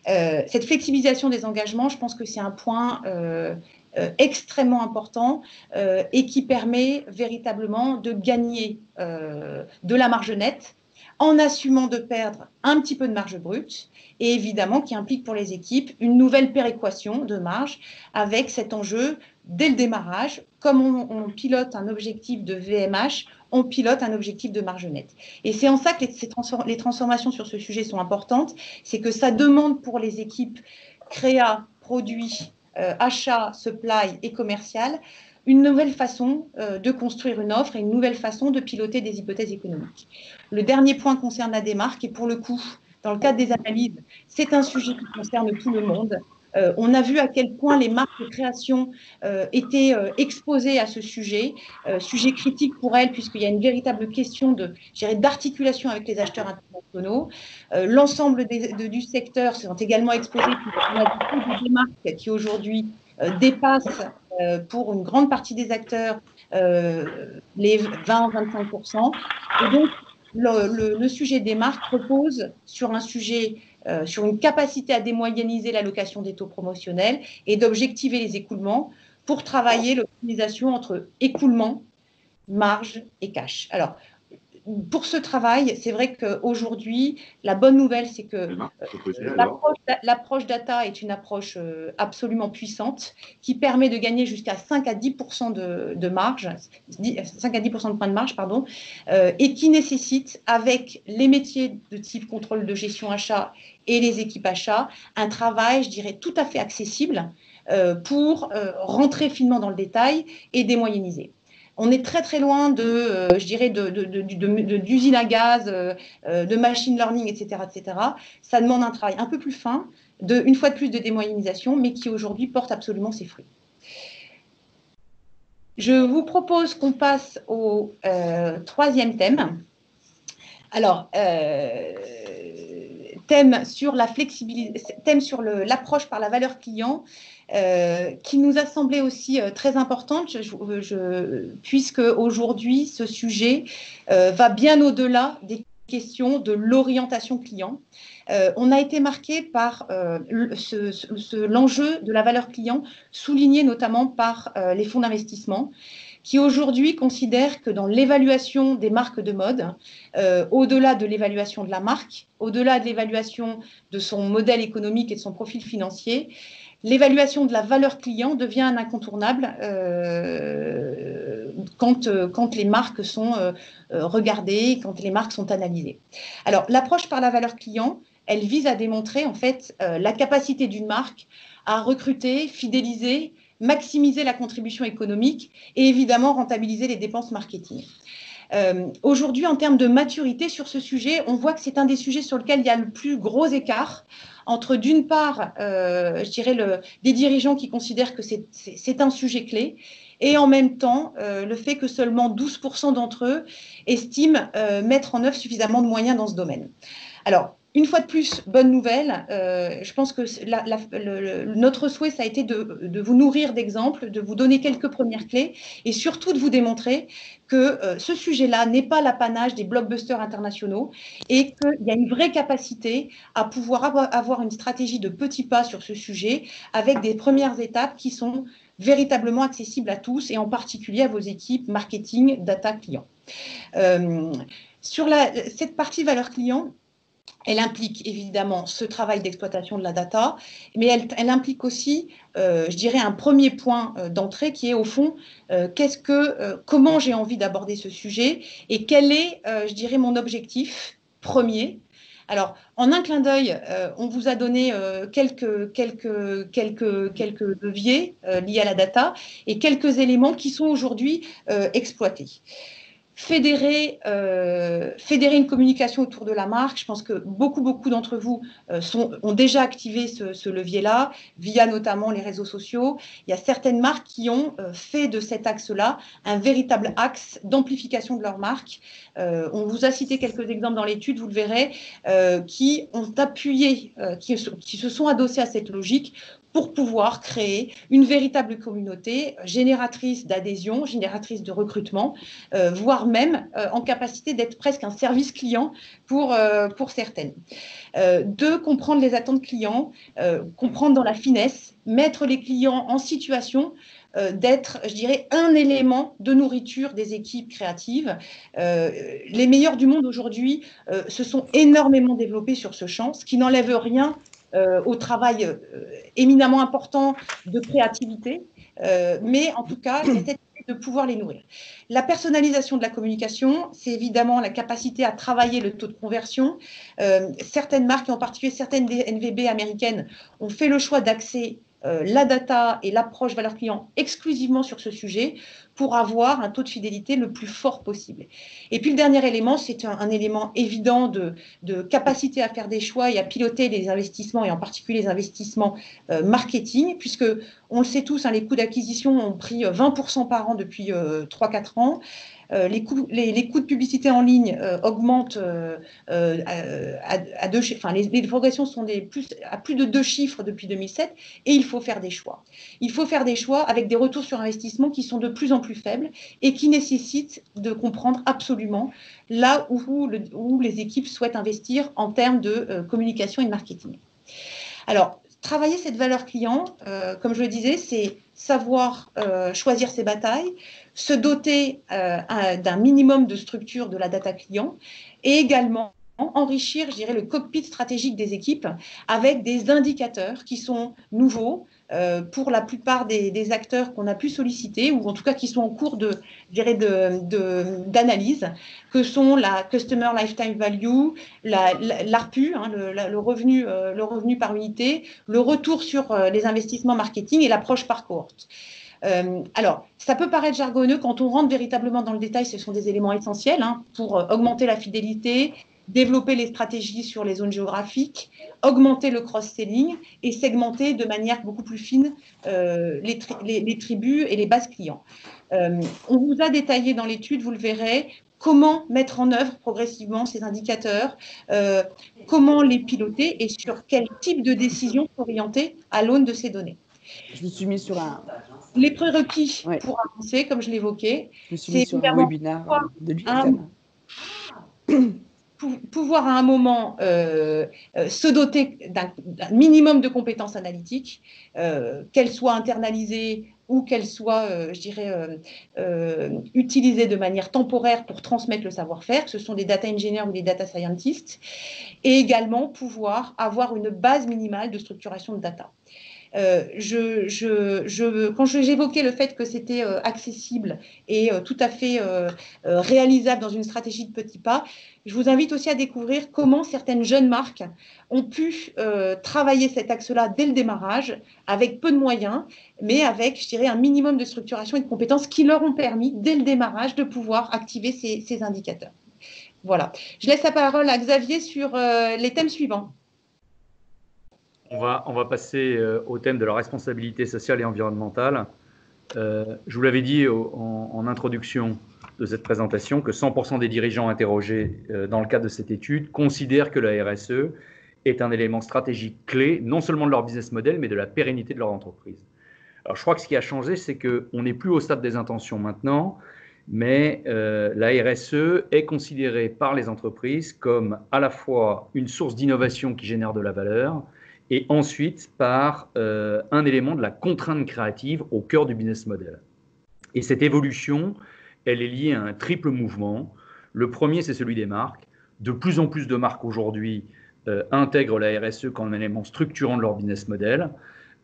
S2: Cette flexibilisation des engagements, je pense que c'est un point extrêmement important et qui permet véritablement de gagner de la marge nette en assumant de perdre un petit peu de marge brute et évidemment qui implique pour les équipes une nouvelle péréquation de marge avec cet enjeu dès le démarrage. Comme on pilote un objectif de VMH, on pilote un objectif de marge nette. Et c'est en ça que les transformations sur ce sujet sont importantes, c'est que ça demande pour les équipes créa, produit, achat, supply et commercial, une nouvelle façon de construire une offre et une nouvelle façon de piloter des hypothèses économiques. Le dernier point concerne la démarque et pour le coup, dans le cadre des analyses, c'est un sujet qui concerne tout le monde. On a vu à quel point les marques de création étaient exposées à ce sujet, sujet critique pour elles puisqu'il y a une véritable question d'articulation avec les acheteurs internationaux. L'ensemble du secteur sont également exposés puisqu'on a des marques qui aujourd'hui dépassent pour une grande partie des acteurs les 20-25%. Et donc, le sujet des marques repose sur un sujet, sur une capacité à démoyenniser l'allocation des taux promotionnels et d'objectiver les écoulements pour travailler l'optimisation entre écoulement, marge et cash. Alors, pour ce travail, c'est vrai qu'aujourd'hui, la bonne nouvelle, c'est que l'approche data est une approche absolument puissante qui permet de gagner jusqu'à 5 à 10% de marge, 5 à 10% de points de marge, pardon, et qui nécessite, avec les métiers de type contrôle de gestion achat et les équipes achats, un travail, je dirais, tout à fait accessible pour rentrer finement dans le détail et démoyenniser. On est très loin je dirais, d'usine à gaz, de machine learning, etc., etc. Ça demande un travail un peu plus fin, une fois de plus de démoyennisation, mais qui aujourd'hui porte absolument ses fruits. Je vous propose qu'on passe au troisième thème. Alors, thème sur la flexibilité, thème sur l'approche par la valeur client, qui nous a semblé aussi très importante, puisque aujourd'hui, ce sujet va bien au-delà des questions de l'orientation client. On a été marqué par l'enjeu de la valeur client, souligné notamment par les fonds d'investissement, qui aujourd'hui considèrent que dans l'évaluation des marques de mode, au-delà de l'évaluation de la marque, au-delà de l'évaluation de son modèle économique et de son profil financier, l'évaluation de la valeur client devient un incontournable quand les marques sont regardées, quand les marques sont analysées. Alors, l'approche par la valeur client, elle vise à démontrer en fait la capacité d'une marque à recruter, fidéliser, maximiser la contribution économique et évidemment rentabiliser les dépenses marketing. Aujourd'hui, en termes de maturité sur ce sujet, on voit que c'est un des sujets sur lequel il y a le plus gros écart entre, d'une part, je dirais, des dirigeants qui considèrent que c'est un sujet clé, et en même temps, le fait que seulement 12% d'entre eux estiment mettre en œuvre suffisamment de moyens dans ce domaine. Alors, une fois de plus, bonne nouvelle, je pense que notre souhait, ça a été de vous nourrir d'exemples, de vous donner quelques premières clés et surtout de vous démontrer que ce sujet-là n'est pas l'apanage des blockbusters internationaux et qu'il y a une vraie capacité à pouvoir avoir une stratégie de petits pas sur ce sujet avec des premières étapes qui sont véritablement accessibles à tous et en particulier à vos équipes marketing, data, client. Sur cette partie valeur client, elle implique évidemment ce travail d'exploitation de la data, mais elle implique aussi, je dirais, un premier point d'entrée qui est au fond, comment j'ai envie d'aborder ce sujet et quel est, je dirais, mon objectif premier. Alors, en un clin d'œil, on vous a donné quelques leviers liés à la data et quelques éléments qui sont aujourd'hui exploités. Fédérer une communication autour de la marque. Je pense que beaucoup d'entre vous ont déjà activé ce levier-là, via notamment les réseaux sociaux. Il y a certaines marques qui ont fait de cet axe-là un véritable axe d'amplification de leur marque. On vous a cité quelques exemples dans l'étude, vous le verrez, qui ont appuyé, qui se sont adossés à cette logique pour pouvoir créer une véritable communauté génératrice d'adhésion, génératrice de recrutement, voire même en capacité d'être presque un service client pour certaines. De comprendre les attentes clients, comprendre dans la finesse, mettre les clients en situation d'être, je dirais, un élément de nourriture des équipes créatives. Les meilleurs du monde aujourd'hui se sont énormément développés sur ce champ, ce qui n'enlève rien au travail éminemment important de créativité, mais en tout cas, il y a cette idée de pouvoir les nourrir. La personnalisation de la communication, c'est évidemment la capacité à travailler le taux de conversion. Certaines marques, et en particulier certaines des NVB américaines, ont fait le choix d'axer la data et l'approche valeur client exclusivement sur ce sujet pour avoir un taux de fidélité le plus fort possible. Et puis le dernier élément, c'est un élément évident de capacité à faire des choix et à piloter les investissements, et en particulier les investissements marketing, puisque on le sait tous, hein, les coûts d'acquisition ont pris 20% par an depuis 3-4 ans. Les coûts de publicité en ligne augmentent à deux chiffres. Enfin, les progressions sont à plus de 2 chiffres depuis 2007, et il faut faire des choix. Il faut faire des choix avec des retours sur investissement qui sont de plus en plus faibles et qui nécessitent de comprendre absolument là où les équipes souhaitent investir en termes de communication et de marketing. Alors, travailler cette valeur client, comme je le disais, c'est savoir choisir ses batailles, se doter d'un minimum de structure de la data client et également enrichir, je dirais, le cockpit stratégique des équipes avec des indicateurs qui sont nouveaux pour la plupart des acteurs qu'on a pu solliciter, ou en tout cas qui sont en cours d'analyse, que sont la Customer Lifetime Value, l'ARPU, hein, le revenu par unité, le retour sur les investissements marketing et l'approche par cohorte. Alors, ça peut paraître jargonneux, quand on rentre véritablement dans le détail, ce sont des éléments essentiels hein, pour augmenter la fidélité, développer les stratégies sur les zones géographiques, augmenter le cross-selling et segmenter de manière beaucoup plus fine les tribus et les bases clients. On vous a détaillé dans l'étude, vous le verrez, comment mettre en œuvre progressivement ces indicateurs, comment les piloter et sur quel type de décision s'orienter à l'aune de ces données.
S6: Je me suis mis sur
S2: les prérequis pour avancer, comme je l'évoquais.
S6: Je me suis mis sur un webinaire de l'UQAM.
S2: Pouvoir à un moment se doter d'un minimum de compétences analytiques, qu'elles soient internalisées ou qu'elles soient, je dirais, utilisées de manière temporaire pour transmettre le savoir-faire. Ce sont des data engineers ou des data scientists. Et également pouvoir avoir une base minimale de structuration de data. Quand j'évoquais le fait que c'était accessible et tout à fait réalisable dans une stratégie de petits pas, je vous invite aussi à découvrir comment certaines jeunes marques ont pu travailler cet axe-là dès le démarrage, avec peu de moyens, mais avec, je dirais, un minimum de structuration et de compétences qui leur ont permis, dès le démarrage, de pouvoir activer ces indicateurs. Voilà. Je laisse la parole à Xavier sur les thèmes suivants.
S4: On va passer au thème de la responsabilité sociale et environnementale. Je vous l'avais dit en introduction de cette présentation que 100% des dirigeants interrogés dans le cadre de cette étude considèrent que la RSE est un élément stratégique clé, non seulement de leur business model, mais de la pérennité de leur entreprise. Alors je crois que ce qui a changé, c'est qu'on n'est plus au stade des intentions maintenant, mais la RSE est considérée par les entreprises comme à la fois une source d'innovation qui génère de la valeur, et ensuite par un élément de la contrainte créative au cœur du business model. Et cette évolution, elle est liée à un triple mouvement. Le premier, c'est celui des marques. De plus en plus de marques aujourd'hui intègrent la RSE comme un élément structurant de leur business model.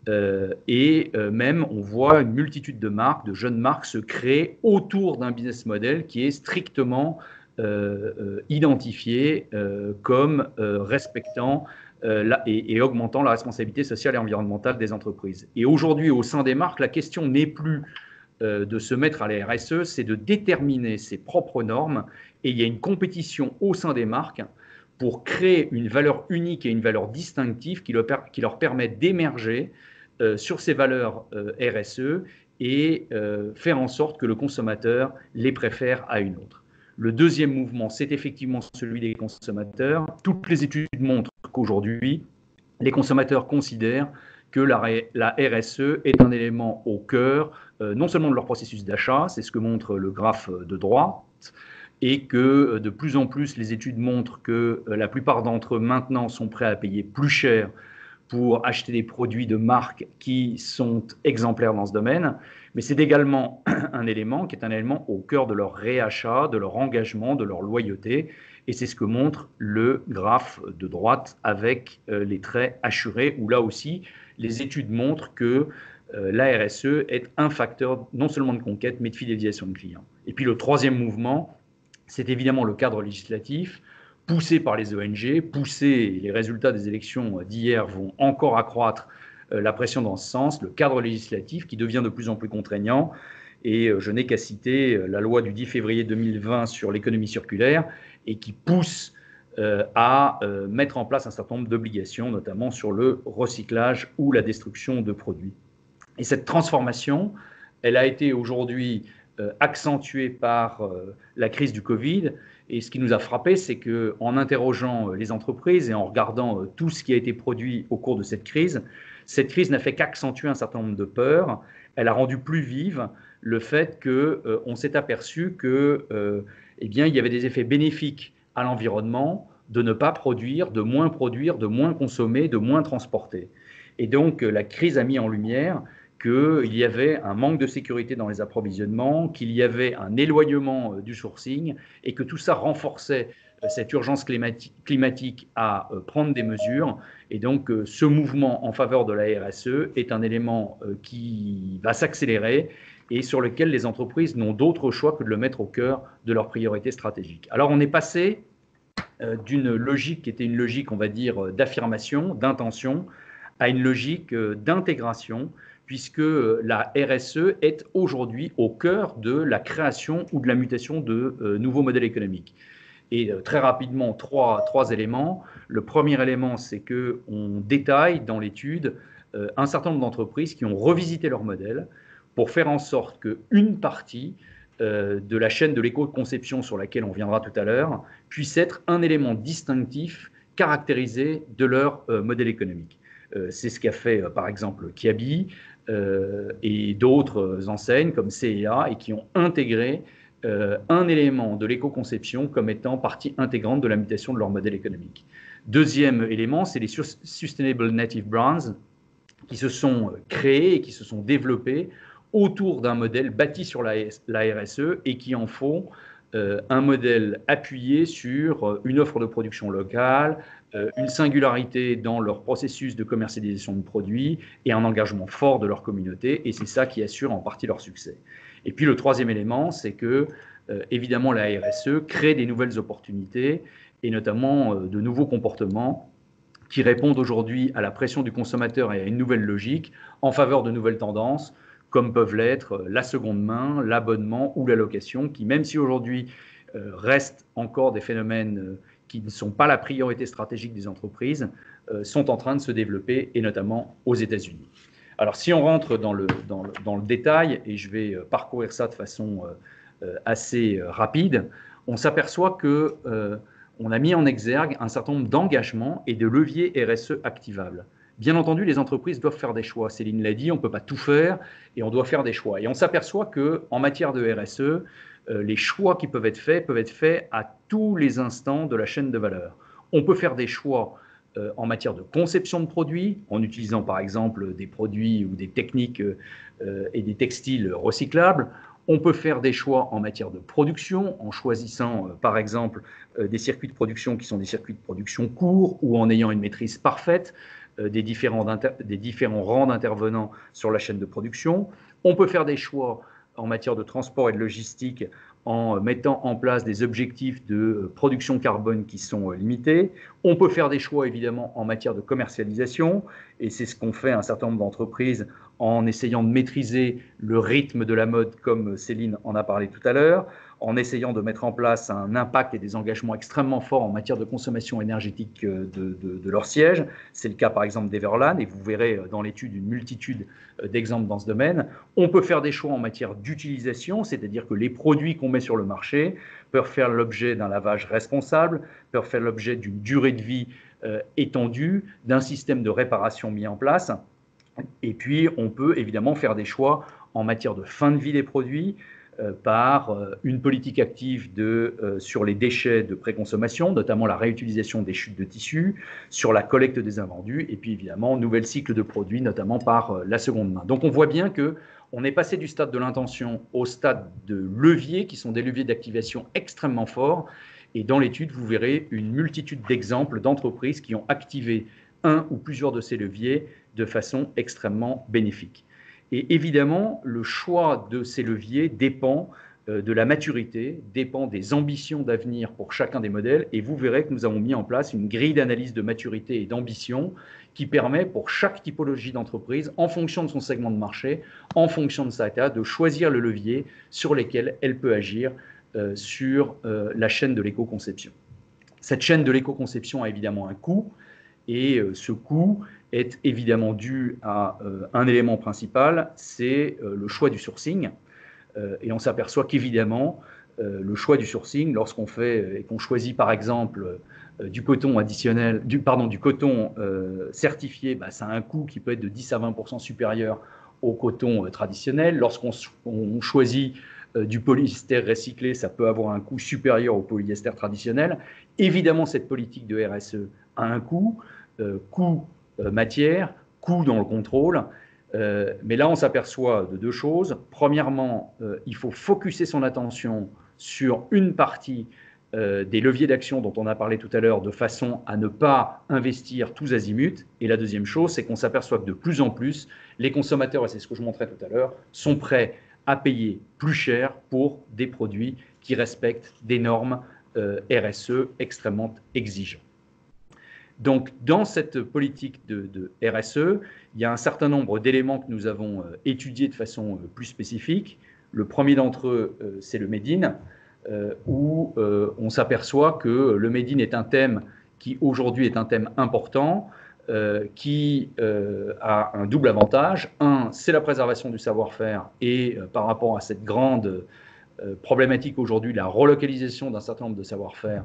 S4: Même, on voit une multitude de marques, de jeunes marques se créer autour d'un business model qui est strictement identifié comme respectant et augmentant la responsabilité sociale et environnementale des entreprises. Et aujourd'hui, au sein des marques, la question n'est plus de se mettre à la RSE, c'est de déterminer ses propres normes. Et il y a une compétition au sein des marques pour créer une valeur unique et une valeur distinctive qui leur permet d'émerger sur ces valeurs RSE et faire en sorte que le consommateur les préfère à une autre. Le deuxième mouvement, c'est effectivement celui des consommateurs. Toutes les études montrent qu'aujourd'hui, les consommateurs considèrent que la RSE est un élément au cœur, non seulement de leur processus d'achat, c'est ce que montre le graphe de droite, et que de plus en plus, les études montrent que la plupart d'entre eux maintenant sont prêts à payer plus cher pour acheter des produits de marque qui sont exemplaires dans ce domaine, mais c'est également un élément qui est un élément au cœur de leur réachat, de leur engagement, de leur loyauté, et c'est ce que montre le graphe de droite avec les traits assurés, où là aussi, les études montrent que la RSE est un facteur non seulement de conquête, mais de fidélisation de clients. Et puis le troisième mouvement, c'est évidemment le cadre législatif, poussé par les ONG, les résultats des élections d'hier vont encore accroître la pression dans ce sens, le cadre législatif qui devient de plus en plus contraignant. Et je n'ai qu'à citer la loi du 10 février 2020 sur l'économie circulaire et qui pousse à mettre en place un certain nombre d'obligations, notamment sur le recyclage ou la destruction de produits. Et cette transformation, elle a été aujourd'hui accentuée par la crise du Covid. Et ce qui nous a frappé, c'est qu'en interrogeant les entreprises et en regardant tout ce qui a été produit au cours de cette crise n'a fait qu'accentuer un certain nombre de peurs. Elle a rendu plus vive le fait qu'on s'est aperçu que, il y avait des effets bénéfiques à l'environnement de ne pas produire, de moins consommer, de moins transporter. Et donc, la crise a mis en lumière qu'il y avait un manque de sécurité dans les approvisionnements, qu'il y avait un éloignement du sourcing et que tout ça renforçait cette urgence climatique à prendre des mesures. Et donc, ce mouvement en faveur de la RSE est un élément qui va s'accélérer et sur lequel les entreprises n'ont d'autre choix que de le mettre au cœur de leurs priorités stratégiques. Alors, on est passé d'une logique qui était une logique, on va dire, d'affirmation, d'intention, à une logique d'intégration, puisque la RSE est aujourd'hui au cœur de la création ou de la mutation de nouveaux modèles économiques. Et très rapidement, trois éléments. Le premier élément, c'est qu'on détaille dans l'étude un certain nombre d'entreprises qui ont revisité leur modèle pour faire en sorte qu'une partie de la chaîne de l'éco-conception sur laquelle on viendra tout à l'heure puisse être un élément distinctif caractérisé de leur modèle économique. C'est ce qu'a fait par exemple Kiabi et d'autres enseignes comme CEA et qui ont intégré un élément de l'éco-conception comme étant partie intégrante de la mutation de leur modèle économique. Deuxième élément, c'est les Sustainable Native Brands qui se sont créés et qui se sont développés autour d'un modèle bâti sur la RSE et qui en font un modèle appuyé sur une offre de production locale, une singularité dans leur processus de commercialisation de produits et un engagement fort de leur communauté. Et c'est ça qui assure en partie leur succès. Et puis le troisième élément, c'est que, évidemment, la RSE crée des nouvelles opportunités et notamment de nouveaux comportements qui répondent aujourd'hui à la pression du consommateur et à une nouvelle logique en faveur de nouvelles tendances, comme peuvent l'être la seconde main, l'abonnement ou la location, qui, même si aujourd'hui restent encore des phénomènes qui ne sont pas la priorité stratégique des entreprises, sont en train de se développer, et notamment aux États-Unis. Alors, si on rentre dans le détail, et je vais parcourir ça de façon assez rapide, on s'aperçoit que on a mis en exergue un certain nombre d'engagements et de leviers RSE activables. Bien entendu, les entreprises doivent faire des choix. Céline l'a dit, on ne peut pas tout faire et on doit faire des choix. Et on s'aperçoit qu'en matière de RSE, les choix qui peuvent être faits à tous les instants de la chaîne de valeur. On peut faire des choix en matière de conception de produits, en utilisant par exemple des produits ou des techniques et des textiles recyclables. On peut faire des choix en matière de production, en choisissant par exemple des circuits de production qui sont des circuits de production courts ou en ayant une maîtrise parfaite des différents rangs d'intervenants sur la chaîne de production. On peut faire des choix en matière de transport et de logistique en mettant en place des objectifs de production carbone qui sont limités. On peut faire des choix évidemment en matière de commercialisation, et c'est ce qu'ont fait un certain nombre d'entreprises en essayant de maîtriser le rythme de la mode, comme Céline en a parlé tout à l'heure, en essayant de mettre en place un impact et des engagements extrêmement forts en matière de consommation énergétique de leur siège. C'est le cas par exemple d'Everland, et vous verrez dans l'étude une multitude d'exemples dans ce domaine. On peut faire des choix en matière d'utilisation, c'est-à-dire que les produits qu'on met sur le marché peuvent faire l'objet d'un lavage responsable, peuvent faire l'objet d'une durée de vie étendue, d'un système de réparation mis en place. Et puis, on peut évidemment faire des choix en matière de fin de vie des produits par une politique active sur les déchets de préconsommation, notamment la réutilisation des chutes de tissus, sur la collecte des invendus, et puis évidemment, nouvel cycle de produits, notamment par la seconde main. Donc, on voit bien qu'on est passé du stade de l'intention au stade de leviers, qui sont des leviers d'activation extrêmement forts. Et dans l'étude, vous verrez une multitude d'exemples d'entreprises qui ont activé un ou plusieurs de ces leviers de façon extrêmement bénéfique. Et évidemment, le choix de ces leviers dépend de la maturité, dépend des ambitions d'avenir pour chacun des modèles. Et vous verrez que nous avons mis en place une grille d'analyse de maturité et d'ambition qui permet pour chaque typologie d'entreprise, en fonction de son segment de marché, en fonction de sa taille, de choisir le levier sur lequel elle peut agir sur la chaîne de l'éco-conception. Cette chaîne de l'éco-conception a évidemment un coût, et ce coût est évidemment dû à un élément principal, c'est le choix du sourcing. Et on s'aperçoit qu'évidemment, le choix du sourcing, lorsqu'on fait et qu'on choisit par exemple du coton additionnel, du coton certifié, ça a un coût qui peut être de 10 à 20% supérieur au coton traditionnel. Lorsqu'on choisit du polyester recyclé, ça peut avoir un coût supérieur au polyester traditionnel. Évidemment, cette politique de RSE a un coût, coût matière, coût dans le contrôle. Mais là, on s'aperçoit de deux choses. Premièrement, il faut focuser son attention sur une partie des leviers d'action dont on a parlé tout à l'heure, de façon à ne pas investir tous azimuts. Et la deuxième chose, c'est qu'on s'aperçoit que de plus en plus, les consommateurs, et c'est ce que je montrais tout à l'heure, sont prêts à payer plus cher pour des produits qui respectent des normes RSE extrêmement exigeantes. Donc, dans cette politique de RSE, il y a un certain nombre d'éléments que nous avons étudiés de façon plus spécifique. Le premier d'entre eux, c'est le Made in, où on s'aperçoit que le Made in est un thème qui aujourd'hui est un thème important, qui a un double avantage. Un, c'est la préservation du savoir-faire et par rapport à cette grande problématique aujourd'hui, la relocalisation d'un certain nombre de savoir-faire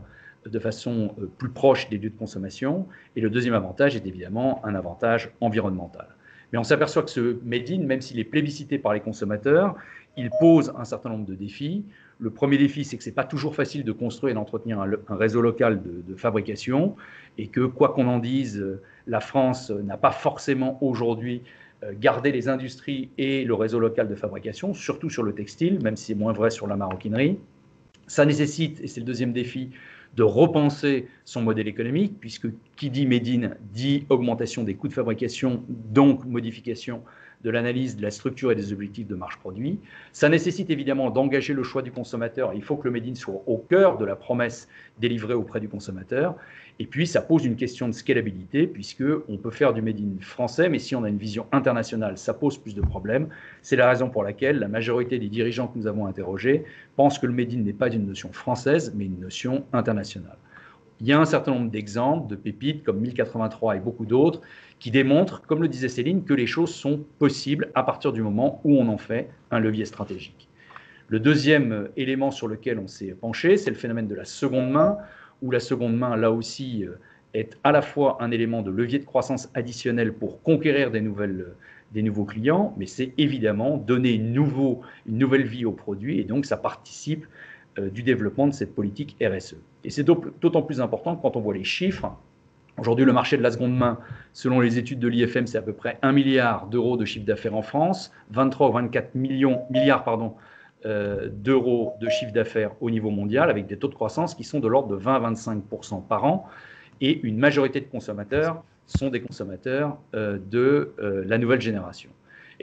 S4: de façon plus proche des lieux de consommation. Et le deuxième avantage est évidemment un avantage environnemental. Mais on s'aperçoit que ce Made in, même s'il est plébiscité par les consommateurs, il pose un certain nombre de défis. Le premier défi, c'est que ce n'est pas toujours facile de construire et d'entretenir un réseau local de fabrication, et que, quoi qu'on en dise, la France n'a pas forcément aujourd'hui gardé les industries et le réseau local de fabrication, surtout sur le textile, même si c'est moins vrai sur la maroquinerie. Ça nécessite, et c'est le deuxième défi, de repenser son modèle économique, puisque qui dit Made in dit augmentation des coûts de fabrication, donc modification de l'analyse de la structure et des objectifs de marge produit. Ça nécessite évidemment d'engager le choix du consommateur. Il faut que le Made in soit au cœur de la promesse délivrée auprès du consommateur. Et puis, ça pose une question de scalabilité, puisqu'on peut faire du Made in français, mais si on a une vision internationale, ça pose plus de problèmes. C'est la raison pour laquelle la majorité des dirigeants que nous avons interrogés pensent que le Made in n'est pas une notion française, mais une notion internationale. Il y a un certain nombre d'exemples, de pépites, comme 1083 et beaucoup d'autres, qui démontrent, comme le disait Céline, que les choses sont possibles à partir du moment où on en fait un levier stratégique. Le deuxième élément sur lequel on s'est penché, c'est le phénomène de la seconde main, où la seconde main, là aussi, est à la fois un élément de levier de croissance additionnel pour conquérir des nouveaux clients, mais c'est évidemment donner une nouvelle vie au produit, et donc ça participe du développement de cette politique RSE. Et c'est d'autant plus important quand on voit les chiffres. Aujourd'hui, le marché de la seconde main, selon les études de l'IFM, c'est à peu près 1 milliard d'euros de chiffre d'affaires en France, 23 ou 24 milliards d'euros de chiffre d'affaires au niveau mondial, avec des taux de croissance qui sont de l'ordre de 20 à 25% par an. Et une majorité de consommateurs sont des consommateurs de la nouvelle génération.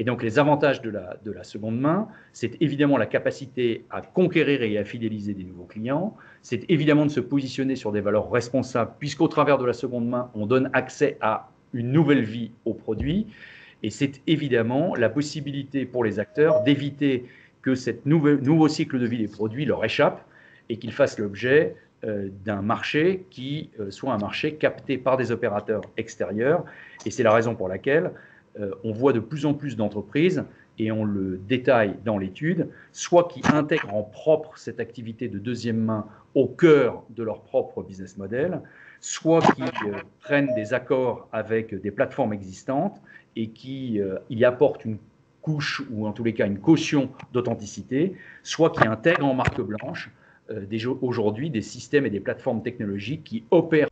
S4: Et donc, les avantages de la seconde main, c'est évidemment la capacité à conquérir et à fidéliser des nouveaux clients. C'est évidemment de se positionner sur des valeurs responsables, puisqu'au travers de la seconde main, on donne accès à une nouvelle vie aux produits. Et c'est évidemment la possibilité pour les acteurs d'éviter que ce nouveau cycle de vie des produits leur échappe et qu'ils fassent l'objet d'un marché qui soit un marché capté par des opérateurs extérieurs. Et c'est la raison pour laquelle on voit de plus en plus d'entreprises, et on le détaille dans l'étude, soit qui intègrent en propre cette activité de deuxième main au cœur de leur propre business model, soit qui prennent des accords avec des plateformes existantes et qui y apportent une couche, ou en tous les cas une caution d'authenticité, soit qui intègrent en marque blanche aujourd'hui des systèmes et des plateformes technologiques qui opèrent.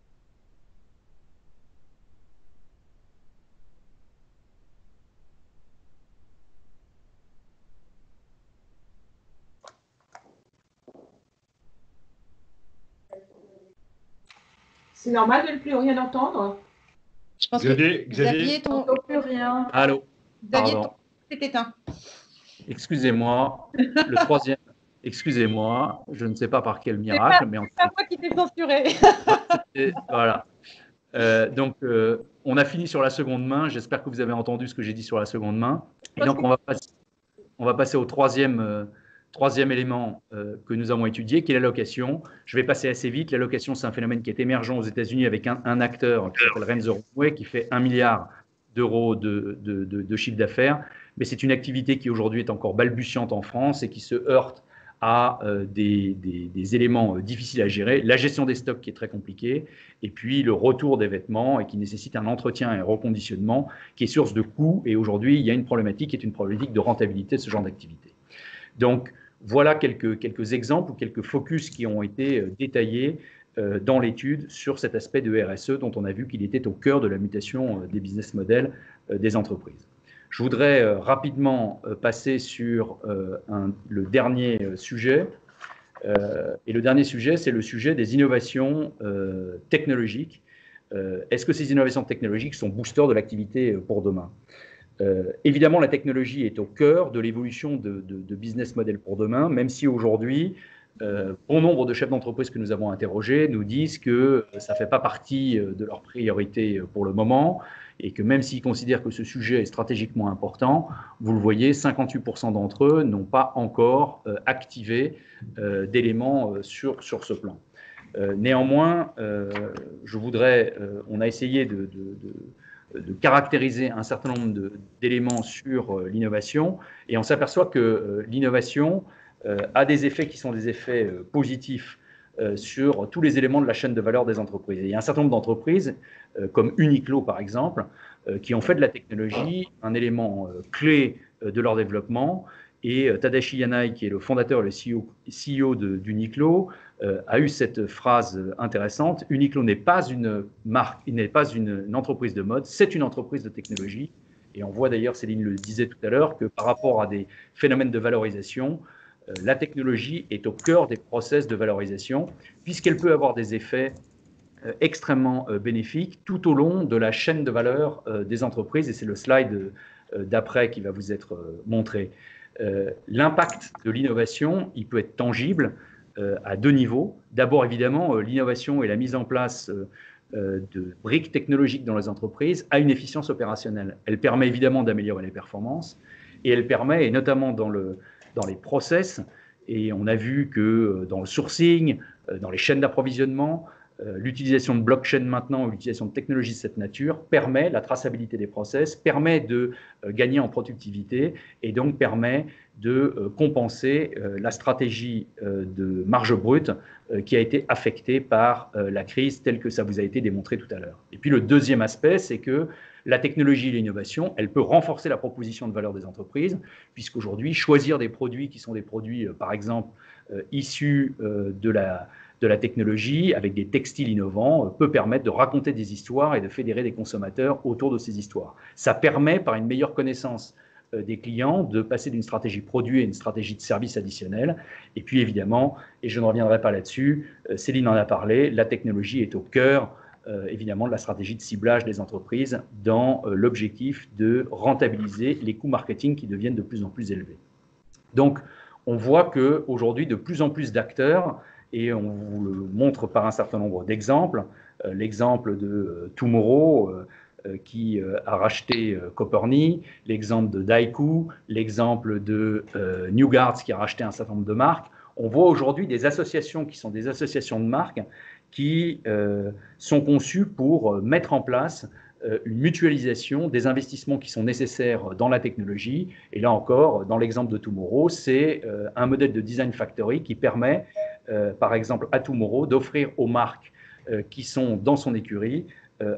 S2: C'est normal de ne plus rien entendre. Je pense
S1: Xavier,
S2: Xavier,
S3: plus rien.
S4: Allô.
S2: Xavier, c'est éteint.
S4: Excusez-moi, le troisième. Excusez-moi, je ne sais pas par quel miracle, mais
S2: c'est pas moi qui t'ai censuré.
S4: Voilà. Donc, on a fini sur la seconde main. J'espère que vous avez entendu ce que j'ai dit sur la seconde main. Et donc, on va passer au troisième élément que nous avons étudié, qui est la location. Je vais passer assez vite. La location, c'est un phénomène qui est émergent aux États-Unis avec un acteur qui s'appelle Renzo Runway, qui fait 1 milliard d'euros de chiffre d'affaires. Mais c'est une activité qui aujourd'hui est encore balbutiante en France et qui se heurte à des éléments difficiles à gérer, la gestion des stocks qui est très compliquée, et puis le retour des vêtements et qui nécessite un entretien et un reconditionnement qui est source de coûts. Et aujourd'hui, il y a une problématique qui est une problématique de rentabilité de ce genre d'activité. Donc, voilà quelques exemples ou quelques focus qui ont été détaillés dans l'étude sur cet aspect de RSE dont on a vu qu'il était au cœur de la mutation des business models des entreprises. Je voudrais rapidement passer sur le dernier sujet. Et le dernier sujet, c'est le sujet des innovations technologiques. Est-ce que ces innovations technologiques sont boosters de l'activité pour demain ? Évidemment, la technologie est au cœur de l'évolution de business model pour demain, même si aujourd'hui, bon nombre de chefs d'entreprise que nous avons interrogés nous disent que ça ne fait pas partie de leurs priorités pour le moment, et que même s'ils considèrent que ce sujet est stratégiquement important, vous le voyez, 58% d'entre eux n'ont pas encore activé d'éléments sur ce plan. Néanmoins, on a essayé de caractériser un certain nombre d'éléments sur l'innovation, et on s'aperçoit que l'innovation a des effets qui sont des effets positifs sur tous les éléments de la chaîne de valeur des entreprises. Et il y a un certain nombre d'entreprises, comme Uniqlo par exemple, qui ont fait de la technologie un élément clé de leur développement. Et Tadashi Yanai, qui est le fondateur et le CEO d'Uniqlo, a eu cette phrase intéressante: Uniqlo n'est pas une marque, il n'est pas une entreprise de mode, c'est une entreprise de technologie. Et on voit d'ailleurs, Céline le disait tout à l'heure, que par rapport à des phénomènes de valorisation, la technologie est au cœur des process de valorisation, puisqu'elle peut avoir des effets extrêmement bénéfiques tout au long de la chaîne de valeur des entreprises, et c'est le slide d'après qui va vous être montré. L'impact de l'innovation, il peut être tangible à deux niveaux. D'abord, évidemment, l'innovation et la mise en place de briques technologiques dans les entreprises a une efficience opérationnelle. Elle permet évidemment d'améliorer les performances, et elle permet, et notamment dans les process, et on a vu que dans le sourcing, dans les chaînes d'approvisionnement, l'utilisation de blockchain maintenant, l'utilisation de technologies de cette nature permet la traçabilité des process, permet de gagner en productivité et donc permet de compenser la stratégie de marge brute qui a été affectée par la crise telle que ça vous a été démontré tout à l'heure. Et puis le deuxième aspect, c'est que la technologie et l'innovation, elle peut renforcer la proposition de valeur des entreprises, puisqu'aujourd'hui, choisir des produits qui sont des produits, par exemple, issus de la technologie, avec des textiles innovants, peut permettre de raconter des histoires et de fédérer des consommateurs autour de ces histoires. Ça permet, par une meilleure connaissance des clients, de passer d'une stratégie produit à une stratégie de service additionnel. Et puis évidemment, et je ne reviendrai pas là-dessus, Céline en a parlé, la technologie est au cœur évidemment de la stratégie de ciblage des entreprises dans l'objectif de rentabiliser les coûts marketing qui deviennent de plus en plus élevés. Donc, on voit qu'aujourd'hui, de plus en plus d'acteurs, et on vous le montre par un certain nombre d'exemples, l'exemple de Tomorrow qui a racheté Coperny, l'exemple de Daiku, l'exemple de New Guards qui a racheté un certain nombre de marques. On voit aujourd'hui des associations qui sont des associations de marques qui sont conçues pour mettre en place une mutualisation des investissements qui sont nécessaires dans la technologie. Et là encore, dans l'exemple de Tomorrow, c'est un modèle de design factory qui permet, par exemple, à Tomorrow d'offrir aux marques qui sont dans son écurie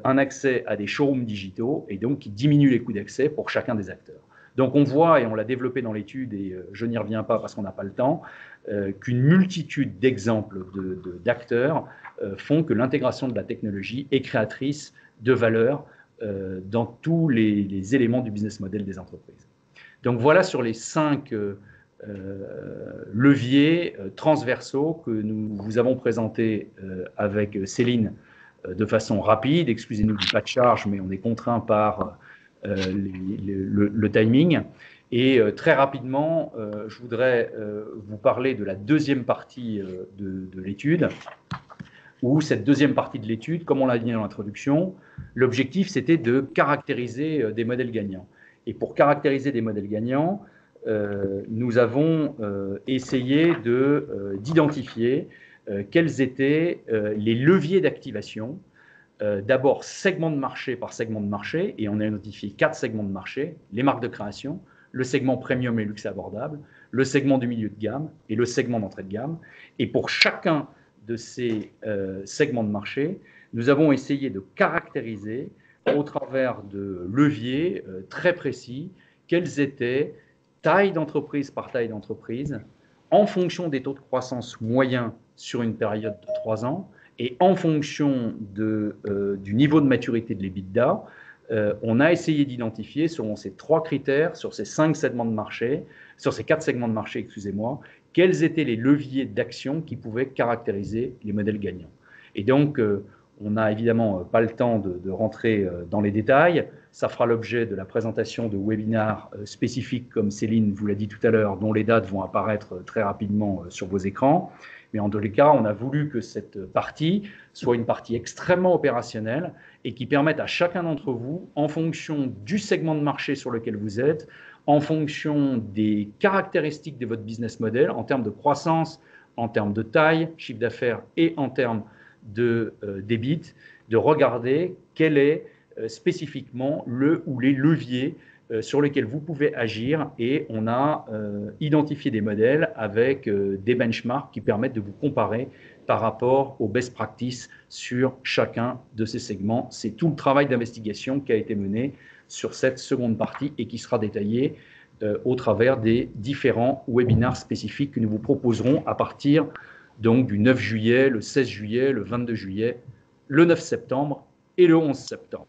S4: un accès à des showrooms digitaux et donc qui diminue les coûts d'accès pour chacun des acteurs. Donc on voit, et on l'a développé dans l'étude, et je n'y reviens pas parce qu'on n'a pas le temps, qu'une multitude d'exemples d'acteurs font que l'intégration de la technologie est créatrice de valeur dans tous les éléments du business model des entreprises. Donc voilà sur les 5 leviers transversaux que nous vous avons présentés avec Céline de façon rapide. Excusez-nous du pas de charge, mais on est contraint par le timing. Et très rapidement, je voudrais vous parler de la deuxième partie de l'étude, où cette deuxième partie de l'étude, comme on l'a dit dans l'introduction, l'objectif c'était de caractériser des modèles gagnants. Et pour caractériser des modèles gagnants, nous avons essayé d'identifier quels étaient les leviers d'activation. D'abord, segment de marché par segment de marché, et on a identifié 4 segments de marché: les marques de création, le segment premium et luxe abordable, le segment du milieu de gamme et le segment d'entrée de gamme. Et pour chacun de ces segments de marché, nous avons essayé de caractériser au travers de leviers très précis quelles étaient, taille d'entreprise par taille d'entreprise, en fonction des taux de croissance moyens sur une période de 3 ans et en fonction du niveau de maturité de l'EBITDA, on a essayé d'identifier selon ces 3 critères, sur ces 5 segments de marché, sur ces 4 segments de marché, excusez-moi, quels étaient les leviers d'action qui pouvaient caractériser les modèles gagnants. Et donc, on n'a évidemment pas le temps de rentrer dans les détails. Ça fera l'objet de la présentation de webinaires spécifiques, comme Céline vous l'a dit tout à l'heure, dont les dates vont apparaître très rapidement sur vos écrans. Mais en tous les cas, on a voulu que cette partie soit une partie extrêmement opérationnelle et qui permette à chacun d'entre vous, en fonction du segment de marché sur lequel vous êtes, en fonction des caractéristiques de votre business model, en termes de croissance, en termes de taille, chiffre d'affaires et en termes d'EBIT, de regarder quel est spécifiquement le ou les leviers sur lesquels vous pouvez agir, et on a identifié des modèles avec des benchmarks qui permettent de vous comparer par rapport aux best practices sur chacun de ces segments. C'est tout le travail d'investigation qui a été mené sur cette seconde partie et qui sera détaillé au travers des différents webinaires spécifiques que nous vous proposerons à partir donc du 9 juillet, le 16 juillet, le 22 juillet, le 9 septembre et le 11 septembre.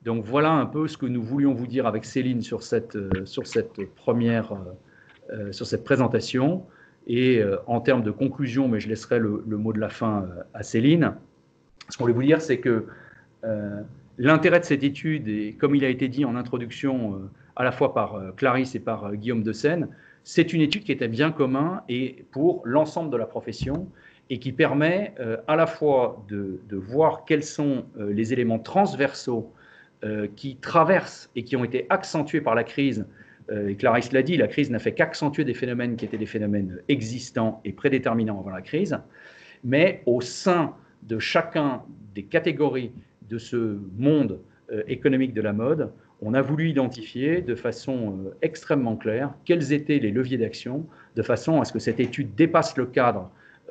S4: Donc voilà un peu ce que nous voulions vous dire avec Céline sur cette première sur cette présentation. Et en termes de conclusion, mais je laisserai le mot de la fin à Céline, ce qu'on voulait vous dire, c'est que l'intérêt de cette étude, et comme il a été dit en introduction à la fois par Clarisse et par Guillaume de Seine, c'est une étude qui est un bien commun et pour l'ensemble de la profession et qui permet à la fois de voir quels sont les éléments transversaux qui traversent et qui ont été accentués par la crise. Et Clarisse l'a dit, la crise n'a fait qu'accentuer des phénomènes qui étaient des phénomènes existants et prédéterminants avant la crise, mais au sein de chacun des catégories de ce monde économique de la mode, on a voulu identifier de façon extrêmement claire quels étaient les leviers d'action, de façon à ce que cette étude dépasse le cadre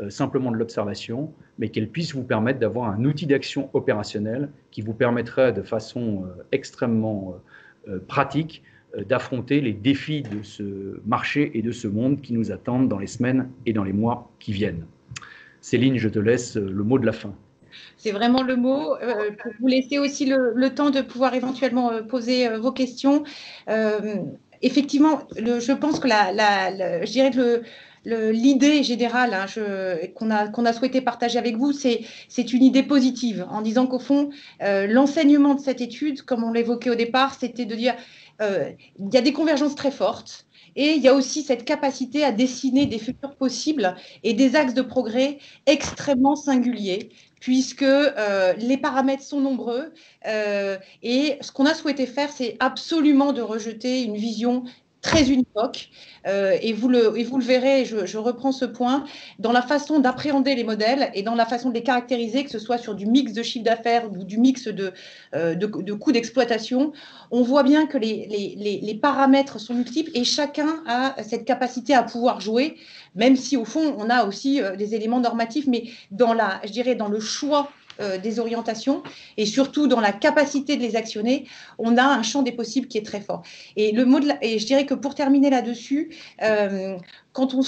S4: simplement de l'observation, mais qu'elle puisse vous permettre d'avoir un outil d'action opérationnel qui vous permettrait de façon extrêmement pratique d'affronter les défis de ce marché et de ce monde qui nous attendent dans les semaines et dans les mois qui viennent. Céline, je te laisse le mot de la fin.
S2: C'est vraiment le mot, pour vous laisser aussi le temps de pouvoir éventuellement poser vos questions. Effectivement, je pense que je dirais que l'idée générale qu'on a souhaité partager avec vous, c'est une idée positive, en disant qu'au fond, l'enseignement de cette étude, comme on l'évoquait au départ, c'était de dire il y a des convergences très fortes. Et il y a aussi cette capacité à dessiner des futurs possibles et des axes de progrès extrêmement singuliers, puisque les paramètres sont nombreux. Et ce qu'on a souhaité faire, c'est absolument de rejeter une vision très univoque. Et vous le verrez, je reprends ce point, dans la façon d'appréhender les modèles et dans la façon de les caractériser, que ce soit sur du mix de chiffre d'affaires ou du mix de coûts d'exploitation. On voit bien que les paramètres sont multiples et chacun a cette capacité à pouvoir jouer, même si au fond, on a aussi des éléments normatifs, mais je dirais dans le choix des orientations et surtout dans la capacité de les actionner, on a un champ des possibles qui est très fort. Et je dirais que pour terminer là-dessus, quand on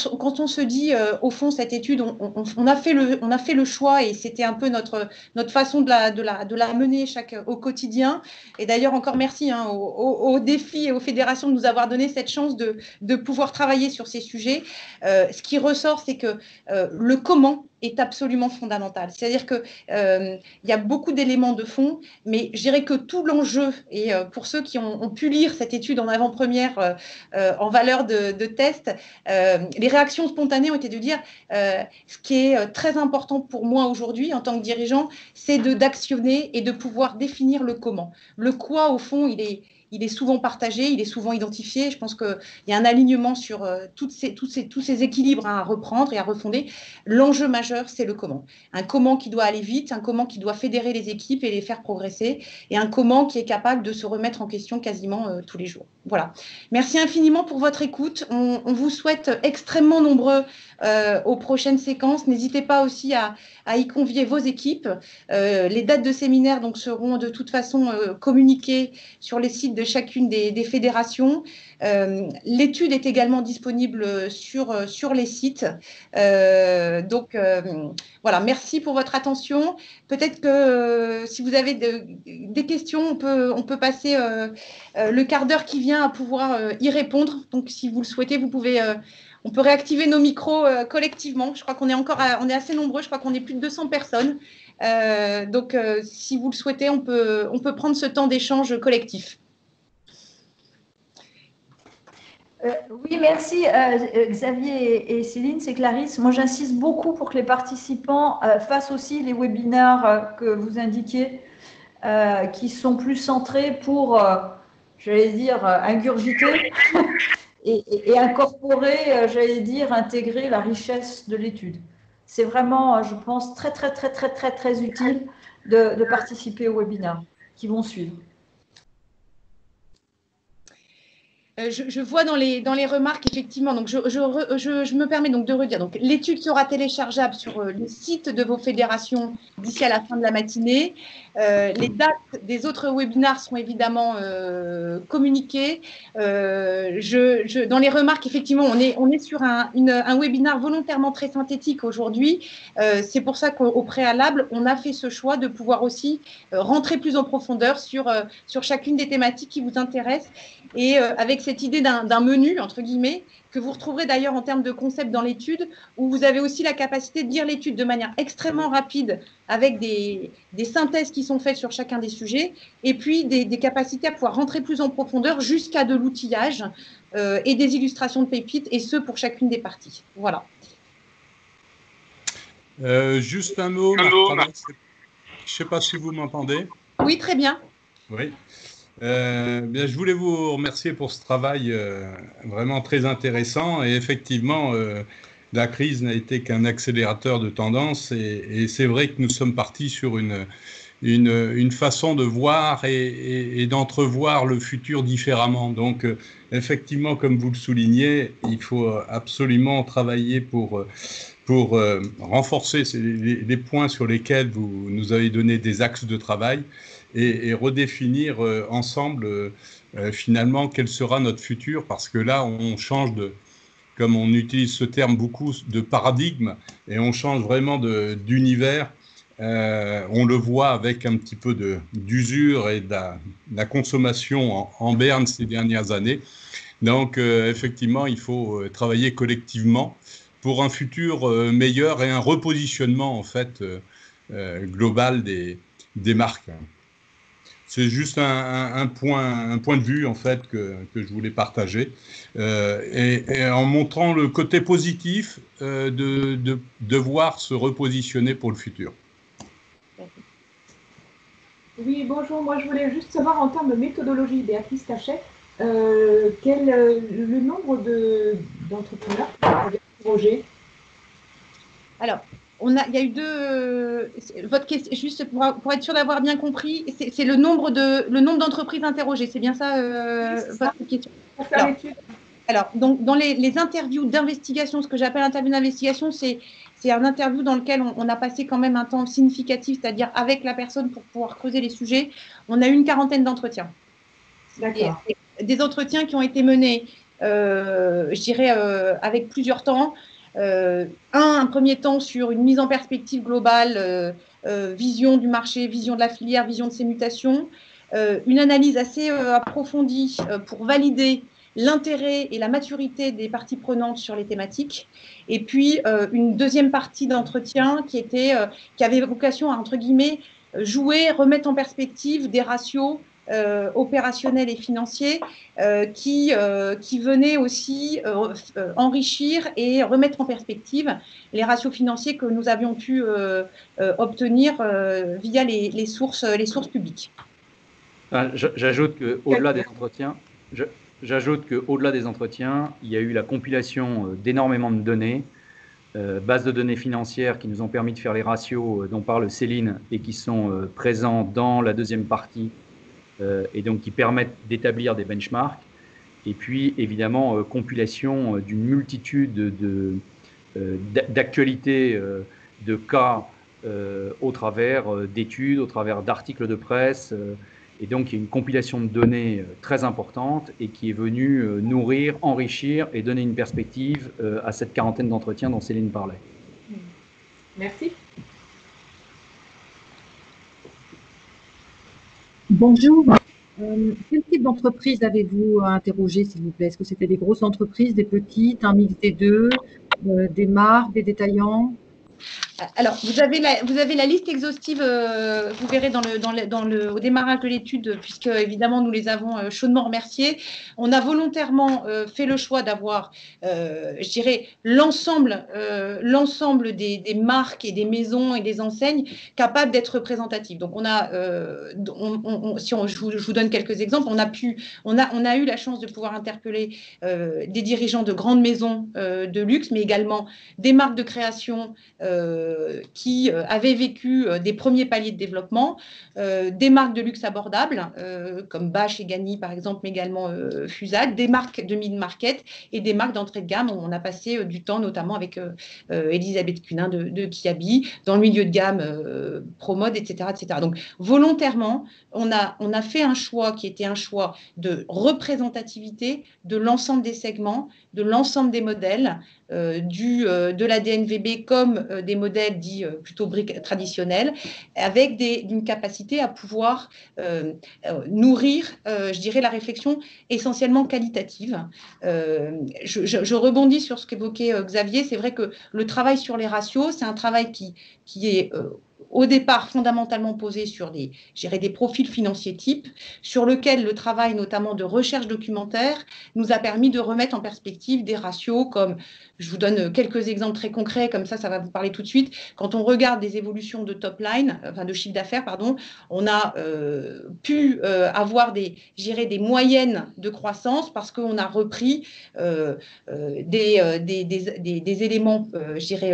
S2: se dit, au fond, cette étude, on a fait le choix et c'était un peu notre façon de la mener au quotidien. Et d'ailleurs, encore merci aux défis et aux fédérations de nous avoir donné cette chance de pouvoir travailler sur ces sujets. Ce qui ressort, c'est que le comment est absolument fondamental. C'est-à-dire qu'il y a beaucoup d'éléments de fond, mais je dirais que tout l'enjeu, et pour ceux qui ont pu lire cette étude en avant-première en valeur de test, les réactions spontanées ont été de dire ce qui est très important pour moi aujourd'hui en tant que dirigeant, c'est d'actionner et de pouvoir définir le comment. Le quoi, au fond, il est souvent partagé, il est souvent identifié. Je pense qu'il y a un alignement sur tous ces équilibres à reprendre et à refonder. L'enjeu majeur, c'est le comment. Un comment qui doit aller vite, un comment qui doit fédérer les équipes et les faire progresser, et un comment qui est capable de se remettre en question quasiment tous les jours. Voilà. Merci infiniment pour votre écoute. On vous souhaite extrêmement nombreux aux prochaines séquences. N'hésitez pas aussi à y convier vos équipes. Les dates de séminaire donc, seront de toute façon communiquées sur les sites de chacune des fédérations. L'étude est également disponible sur les sites. Donc, voilà, merci pour votre attention. Peut-être que si vous avez des questions, on peut passer le quart d'heure qui vient à pouvoir y répondre. Donc, si vous le souhaitez, on peut réactiver nos micros collectivement. Je crois qu'on est assez nombreux. Je crois qu'on est plus de 200 personnes. Donc, si vous le souhaitez, on peut prendre ce temps d'échange collectif.
S3: Oui, merci Xavier et Céline, c'est Clarisse. Moi, j'insiste beaucoup pour que les participants fassent aussi les webinaires que vous indiquiez, qui sont plus centrés pour, j'allais dire, ingurgiter et incorporer, j'allais dire, intégrer la richesse de l'étude. C'est vraiment, je pense, très, très, très, très, très, très utile de participer aux webinaires qui vont suivre.
S2: Je vois dans les remarques, effectivement, donc je me permets donc de redire. Donc, l'étude sera téléchargeable sur le site de vos fédérations d'ici à la fin de la matinée. Les dates des autres webinaires seront évidemment communiquées. Dans les remarques, effectivement, on est sur un webinaire volontairement très synthétique aujourd'hui. C'est pour ça qu'au préalable, on a fait ce choix de pouvoir aussi rentrer plus en profondeur sur chacune des thématiques qui vous intéressent et avec cette idée d'un menu, entre guillemets, que vous retrouverez d'ailleurs en termes de concept dans l'étude, où vous avez aussi la capacité de lire l'étude de manière extrêmement rapide, avec des synthèses qui sont faites sur chacun des sujets, et puis des capacités à pouvoir rentrer plus en profondeur jusqu'à de l'outillage et des illustrations de pépites, et ce pour chacune des parties. Voilà.
S7: Juste un mot, Marc, je ne sais pas si vous m'entendez.
S2: Oui, très bien.
S7: Oui. Bien, je voulais vous remercier pour ce travail vraiment très intéressant. Et effectivement, la crise n'a été qu'un accélérateur de tendance. Et c'est vrai que nous sommes partis sur une façon de voir et d'entrevoir le futur différemment. Donc, effectivement, comme vous le soulignez, il faut absolument travailler pour renforcer les points sur lesquels vous nous avez donné des axes de travail et redéfinir ensemble finalement quel sera notre futur, parce que là on change comme on utilise ce terme beaucoup, de paradigme, et on change vraiment d'univers. On le voit avec un petit peu d'usure et de la consommation en berne ces dernières années. Donc effectivement, il faut travailler collectivement pour un futur meilleur et un repositionnement en fait global des marques. C'est juste un point de vue en fait que je voulais partager et en montrant le côté positif de devoir se repositionner pour le futur.
S8: Oui, bonjour. Moi, je voulais juste savoir en termes de méthodologie, Béatrice Tachet, le nombre d'entrepreneurs que vous avez interrogés.
S2: Alors, il y a eu votre question, juste pour être sûr d'avoir bien compris, c'est le nombre d'entreprises interrogées, c'est bien ça, votre question?
S8: Pour faire l'étude.
S2: Alors, donc, dans les interviews d'investigation, ce que j'appelle interview d'investigation, c'est un interview dans lequel on a passé quand même un temps significatif, c'est-à-dire avec la personne pour pouvoir creuser les sujets. On a eu une 40aine d'entretiens.
S8: D'accord.
S2: Des entretiens qui ont été menés, je dirais, avec plusieurs temps. Un premier temps sur une mise en perspective globale, vision du marché, vision de la filière, vision de ses mutations, une analyse assez approfondie pour valider l'intérêt et la maturité des parties prenantes sur les thématiques, et puis une deuxième partie d'entretien qui avait vocation à, entre guillemets, jouer, remettre en perspective des ratios opérationnels et financiers qui venaient aussi enrichir et remettre en perspective les ratios financiers que nous avions pu obtenir via les sources publiques.
S4: J'ajoute qu'au-delà des entretiens, il y a eu la compilation d'énormément de données, bases de données financières qui nous ont permis de faire les ratios dont parle Céline et qui sont présents dans la deuxième partie et donc qui permettent d'établir des benchmarks. Et puis, évidemment, compilation d'une multitude d'actualités, de cas au travers d'études, au travers d'articles de presse. Et donc, il y a une compilation de données très importante et qui est venue nourrir, enrichir et donner une perspective à cette 40aine d'entretiens dont Céline parlait.
S8: Merci.
S9: Bonjour. Quel type d'entreprise avez-vous interrogé, s'il vous plaît? Est-ce que c'était des grosses entreprises, des petites, un mix des deux, des marques, des détaillants?
S2: Alors, vous avez la liste exhaustive, vous verrez au démarrage de l'étude, puisque évidemment nous les avons chaudement remerciés. On a volontairement fait le choix d'avoir, je dirais, l'ensemble des marques et des maisons et des enseignes capables d'être représentatives. Donc, je vous donne quelques exemples. On a eu la chance de pouvoir interpeller des dirigeants de grandes maisons de luxe, mais également des marques de création qui avaient vécu des premiers paliers de développement, des marques de luxe abordables comme Bache et Gagny par exemple, mais également Fusade, des marques de mid-market et des marques d'entrée de gamme. On a passé du temps notamment avec Elisabeth Cunin de Kiabi, dans le milieu de gamme Promode, etc., etc. Donc volontairement, on a fait un choix qui était un choix de représentativité de l'ensemble des segments, de l'ensemble des modèles, de la DNVB comme des modèles modèle dit plutôt traditionnel, avec une capacité à pouvoir nourrir, je dirais, la réflexion essentiellement qualitative. Je rebondis sur ce qu'évoquait Xavier. C'est vrai que le travail sur les ratios, c'est un travail qui est au départ fondamentalement posé sur des profils financiers types, sur lequel le travail notamment de recherche documentaire nous a permis de remettre en perspective des ratios comme, je vous donne quelques exemples très concrets, comme ça va vous parler tout de suite. Quand on regarde des évolutions de top line, enfin de chiffre d'affaires, pardon, on a pu avoir des moyennes de croissance parce qu'on a repris des éléments, je dirais,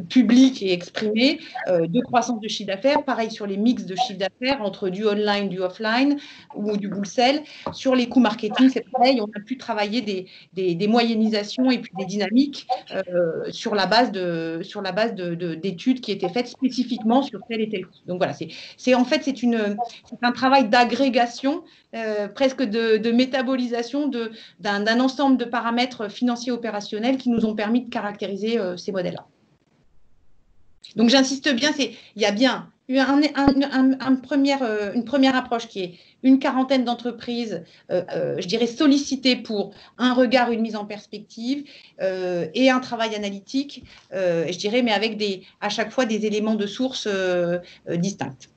S2: publics et exprimés de croissance de chiffre d'affaires. Pareil sur les mix de chiffre d'affaires entre du online, du offline ou du bull sell. Sur les coûts marketing, c'est pareil, on a pu travailler des moyennisations et puis des dynamiques sur la base d'études qui étaient faites spécifiquement sur tel et tel coût. Donc voilà, c'est un travail d'agrégation, presque de métabolisation d'un ensemble de paramètres financiers opérationnels qui nous ont permis de caractériser ces modèles-là. Donc j'insiste bien, il y a bien une première approche qui est une quarantaine d'entreprises, je dirais, sollicitées pour un regard, une mise en perspective et un travail analytique, je dirais, mais avec à chaque fois des éléments de source distincts.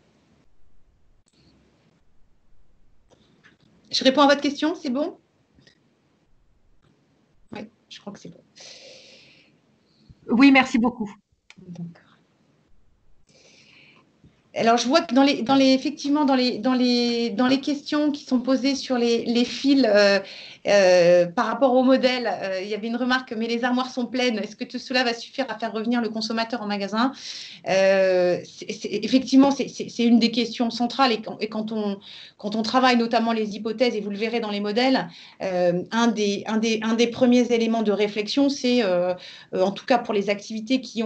S2: Je réponds à votre question, c'est bon? Oui, je crois que c'est bon.
S9: Oui, merci beaucoup.
S2: Alors, je vois que effectivement, dans les questions qui sont posées sur les fils par rapport au modèle, il y avait une remarque, mais les armoires sont pleines. Est-ce que tout cela va suffire à faire revenir le consommateur en magasin? Effectivement, c'est une des questions centrales. Et quand on travaille notamment les hypothèses, et vous le verrez dans les modèles, un des premiers éléments de réflexion, c'est, en tout cas pour les activités qui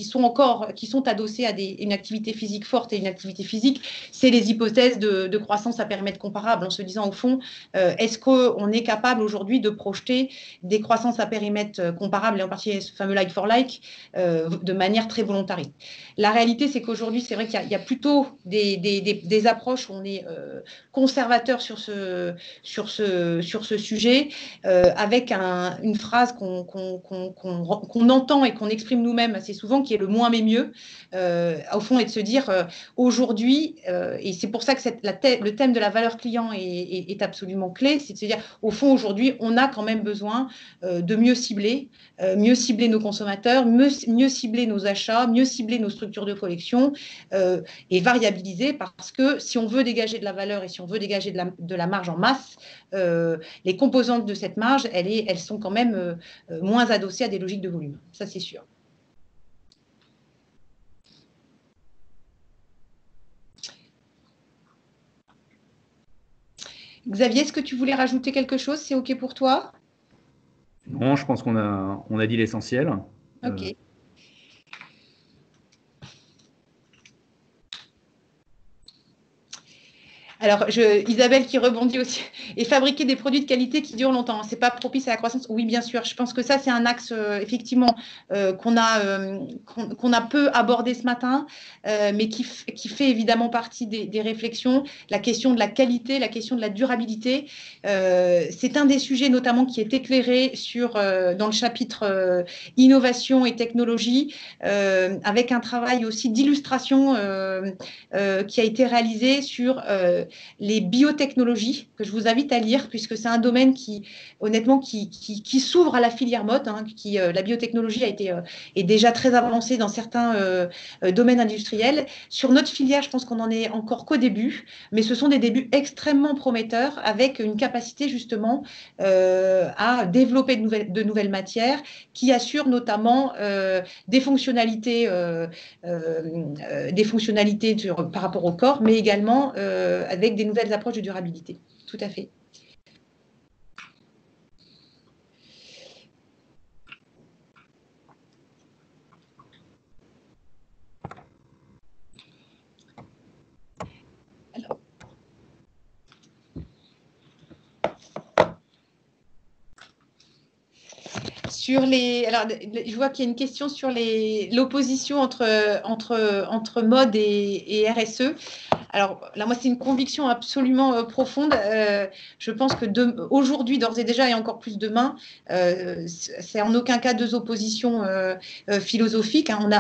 S2: sont adossées à une activité physique forte et une activité physique, c'est les hypothèses de croissance à périmètre comparable, en se disant au fond, est-ce qu'on est capable aujourd'hui de projeter des croissances à périmètre comparables, et en particulier ce fameux like for like, de manière très volontariste. La réalité, c'est qu'aujourd'hui, c'est vrai qu'il y a plutôt des approches où on est conservateur sur ce sujet, avec une phrase qu'on entend et qu'on exprime nous-mêmes assez souvent, qui est le moins mais mieux, au fond, et de se dire aujourd'hui, et c'est pour ça que le thème de la valeur client est absolument clé, c'est de se dire, au fond, aujourd'hui, on a quand même besoin de mieux cibler nos consommateurs, mieux cibler nos achats, mieux cibler nos structures de collection et variabiliser, parce que si on veut dégager de la valeur et si on veut dégager de la marge en masse, les composantes de cette marge, elles sont quand même moins adossées à des logiques de volume. Ça, c'est sûr. Xavier, est-ce que tu voulais rajouter quelque chose? C'est OK pour toi?
S4: Non, je pense qu'on a dit l'essentiel.
S2: OK. Alors, Isabelle qui rebondit aussi, et fabriquer des produits de qualité qui durent longtemps, c'est pas propice à la croissance? Oui, bien sûr. Je pense que ça, c'est un axe, effectivement, qu'on a peu abordé ce matin, mais qui fait évidemment partie des réflexions. La question de la qualité, la question de la durabilité, c'est un des sujets notamment qui est éclairé dans le chapitre innovation et technologie, avec un travail aussi d'illustration qui a été réalisé sur les biotechnologies, que je vous invite à lire, puisque c'est un domaine qui, honnêtement, qui s'ouvre à la filière mode. La biotechnologie est déjà très avancée dans certains domaines industriels. Sur notre filière, je pense qu'on n'en est encore qu'au début, mais ce sont des débuts extrêmement prometteurs, avec une capacité justement à développer de nouvelles matières qui assurent notamment des fonctionnalités par rapport au corps, mais également avec des nouvelles approches de durabilité. Tout à fait. Alors. Sur les, alors, je vois qu'il y a une question sur l'opposition entre mode et RSE. Alors là, moi, c'est une conviction absolument profonde. Je pense que aujourd'hui, d'ores et déjà, et encore plus demain, c'est en aucun cas deux oppositions philosophiques. Hein.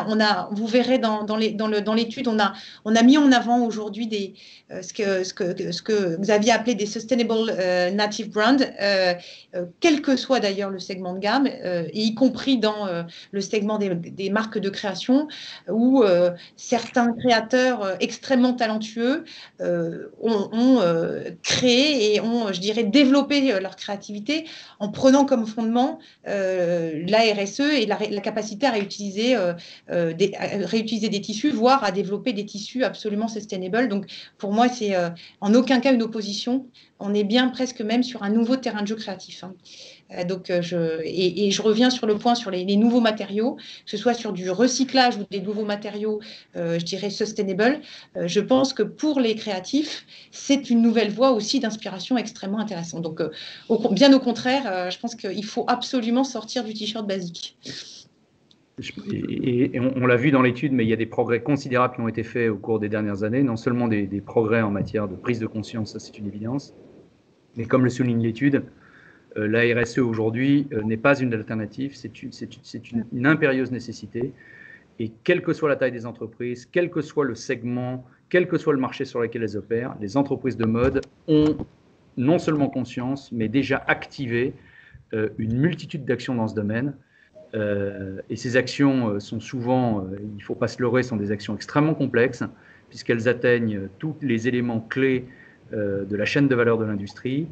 S2: Vous verrez dans l'étude, on a mis en avant aujourd'hui ce que vous aviez appelé des Sustainable Native Brands, quel que soit d'ailleurs le segment de gamme, et y compris dans le segment des marques de création, où certains créateurs extrêmement talentueux ont créé et ont, je dirais, développé leur créativité en prenant comme fondement la RSE et la capacité à réutiliser des tissus, voire à développer des tissus absolument sustainable. Donc, pour moi, c'est en aucun cas une opposition. On est bien presque même sur un nouveau terrain de jeu créatif. Hein. Donc, je reviens sur le point sur les nouveaux matériaux, que ce soit sur du recyclage ou des nouveaux matériaux, je dirais sustainable. Je pense que pour les créatifs, c'est une nouvelle voie aussi d'inspiration extrêmement intéressante. Donc, bien au contraire, je pense qu'il faut absolument sortir du t-shirt basique.
S4: Et on l'a vu dans l'étude, mais il y a des progrès considérables qui ont été faits au cours des dernières années, non seulement des progrès en matière de prise de conscience, ça c'est une évidence, mais comme le souligne l'étude, la RSE aujourd'hui n'est pas une alternative, c'est une impérieuse nécessité. Et quelle que soit la taille des entreprises, quel que soit le segment, quel que soit le marché sur lequel elles opèrent, les entreprises de mode ont non seulement conscience, mais déjà activé une multitude d'actions dans ce domaine. Et ces actions sont souvent, il ne faut pas se leurrer, sont des actions extrêmement complexes, puisqu'elles atteignent tous les éléments clés de la chaîne de valeur de l'industrie,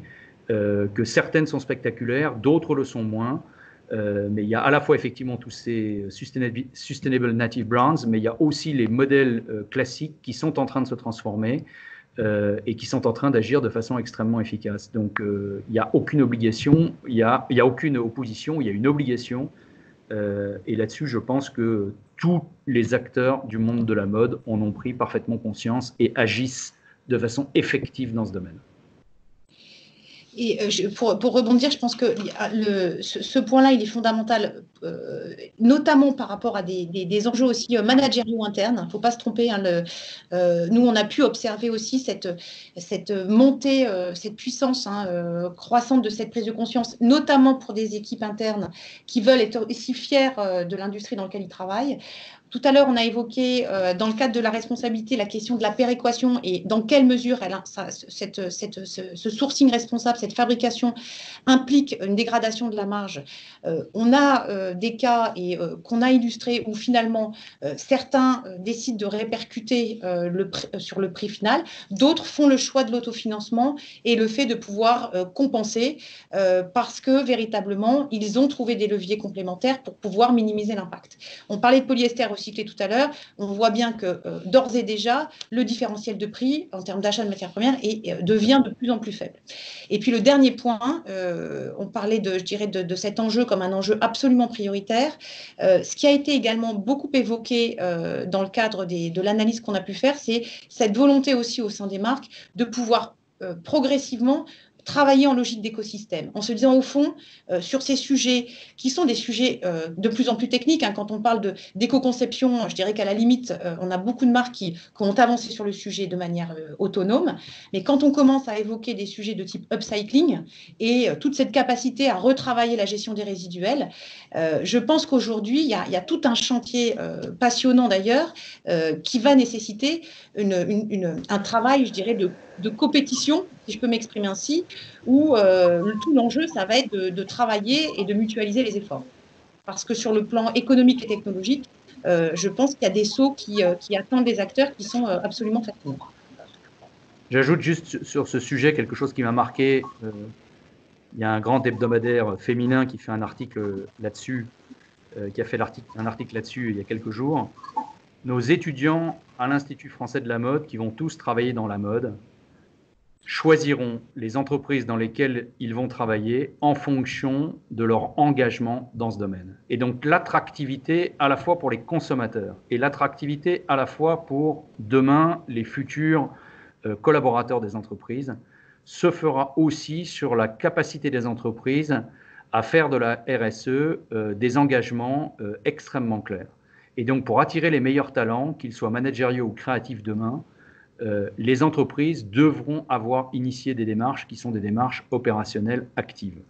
S4: que certaines sont spectaculaires, d'autres le sont moins. Mais il y a à la fois effectivement tous ces Sustainable Native Brands, mais il y a aussi les modèles classiques qui sont en train de se transformer et qui sont en train d'agir de façon extrêmement efficace. Donc il n'y a aucune obligation, il y a aucune opposition, il y a une obligation. Et là-dessus, je pense que tous les acteurs du monde de la mode en ont pris parfaitement conscience et agissent de façon effective dans ce domaine.
S2: Et pour rebondir, je pense que ce point-là, il est fondamental, notamment par rapport à des enjeux aussi managériaux internes. Il ne faut pas se tromper. Hein, nous, on a pu observer aussi cette montée, cette puissance croissante de cette prise de conscience, notamment pour des équipes internes qui veulent être aussi fiers de l'industrie dans laquelle ils travaillent. Tout à l'heure, on a évoqué, dans le cadre de la responsabilité, la question de la péréquation et dans quelle mesure ce sourcing responsable, cette fabrication implique une dégradation de la marge. On a des cas qu'on a illustrés où finalement certains décident de répercuter sur le prix final, d'autres font le choix de l'autofinancement et le fait de pouvoir compenser parce que véritablement, ils ont trouvé des leviers complémentaires pour pouvoir minimiser l'impact. On parlait de polyester recyclé tout à l'heure, on voit bien que d'ores et déjà, le différentiel de prix en termes d'achat de matières premières devient de plus en plus faible. Et puis le dernier point, on parlait de cet enjeu comme un enjeu absolument prioritaire. Ce qui a été également beaucoup évoqué dans le cadre de l'analyse qu'on a pu faire, c'est cette volonté aussi au sein des marques de pouvoir progressivement travailler en logique d'écosystème, en se disant au fond, sur ces sujets qui sont des sujets de plus en plus techniques, hein, quand on parle d'éco-conception, je dirais qu'à la limite, on a beaucoup de marques qui ont avancé sur le sujet de manière autonome, mais quand on commence à évoquer des sujets de type upcycling et toute cette capacité à retravailler la gestion des résiduels, je pense qu'aujourd'hui, il y a tout un chantier passionnant d'ailleurs qui va nécessiter un travail, je dirais, de compétition, si je peux m'exprimer ainsi, où tout l'enjeu, ça va être de travailler et de mutualiser les efforts. Parce que sur le plan économique et technologique, je pense qu'il y a des sauts qui attendent des acteurs qui sont absolument fascinants.
S4: J'ajoute juste sur ce sujet quelque chose qui m'a marqué. Il y a un grand hebdomadaire féminin qui fait un article là-dessus, qui a fait un article là-dessus il y a quelques jours. Nos étudiants à l'Institut français de la mode, qui vont tous travailler dans la mode, choisiront les entreprises dans lesquelles ils vont travailler en fonction de leur engagement dans ce domaine. Et donc l'attractivité à la fois pour les consommateurs et l'attractivité à la fois pour demain les futurs collaborateurs des entreprises se fera aussi sur la capacité des entreprises à faire de la RSE des engagements extrêmement clairs. Et donc, pour attirer les meilleurs talents, qu'ils soient managériaux ou créatifs demain, les entreprises devront avoir initié des démarches qui sont des démarches opérationnelles actives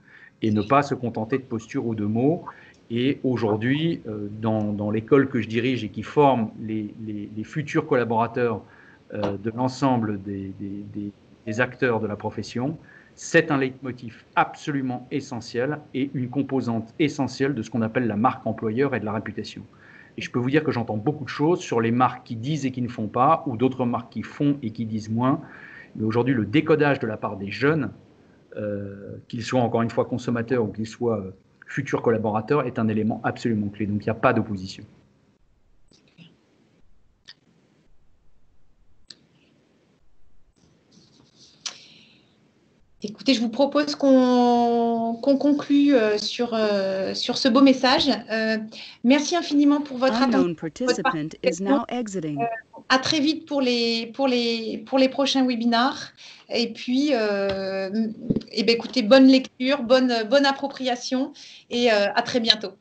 S4: et ne pas se contenter de postures ou de mots. Et aujourd'hui, dans l'école que je dirige et qui forme les futurs collaborateurs de l'ensemble des acteurs de la profession, c'est un leitmotiv absolument essentiel et une composante essentielle de ce qu'on appelle la marque employeur et de la réputation. Et je peux vous dire que j'entends beaucoup de choses sur les marques qui disent et qui ne font pas, ou d'autres marques qui font et qui disent moins. Mais aujourd'hui, le décodage de la part des jeunes, qu'ils soient encore une fois consommateurs ou qu'ils soient futurs collaborateurs, est un élément absolument clé. Donc, il n'y a pas d'opposition.
S2: Écoutez, je vous propose qu'on conclue sur ce beau message. Merci infiniment pour votre attention. À très vite pour les prochains webinars. Et puis, écoutez, bonne lecture, bonne appropriation et à très bientôt.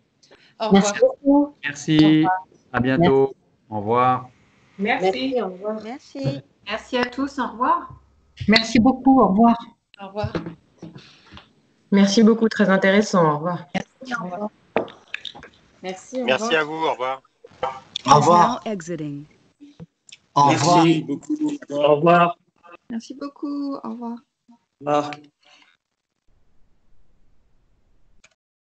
S2: Au revoir.
S9: Merci beaucoup.
S4: Merci. À bientôt. Au revoir.
S8: Merci. Au revoir.
S10: Merci.
S8: Merci à tous. Au revoir.
S9: Merci beaucoup. Au revoir.
S2: Au revoir.
S11: Merci beaucoup, très intéressant. Au revoir.
S2: Merci, au revoir.
S8: Merci.
S10: Merci à vous. Au revoir.
S12: Au revoir. Au revoir.
S13: Merci beaucoup. Au revoir.
S14: Merci beaucoup. Au revoir.
S13: Au revoir.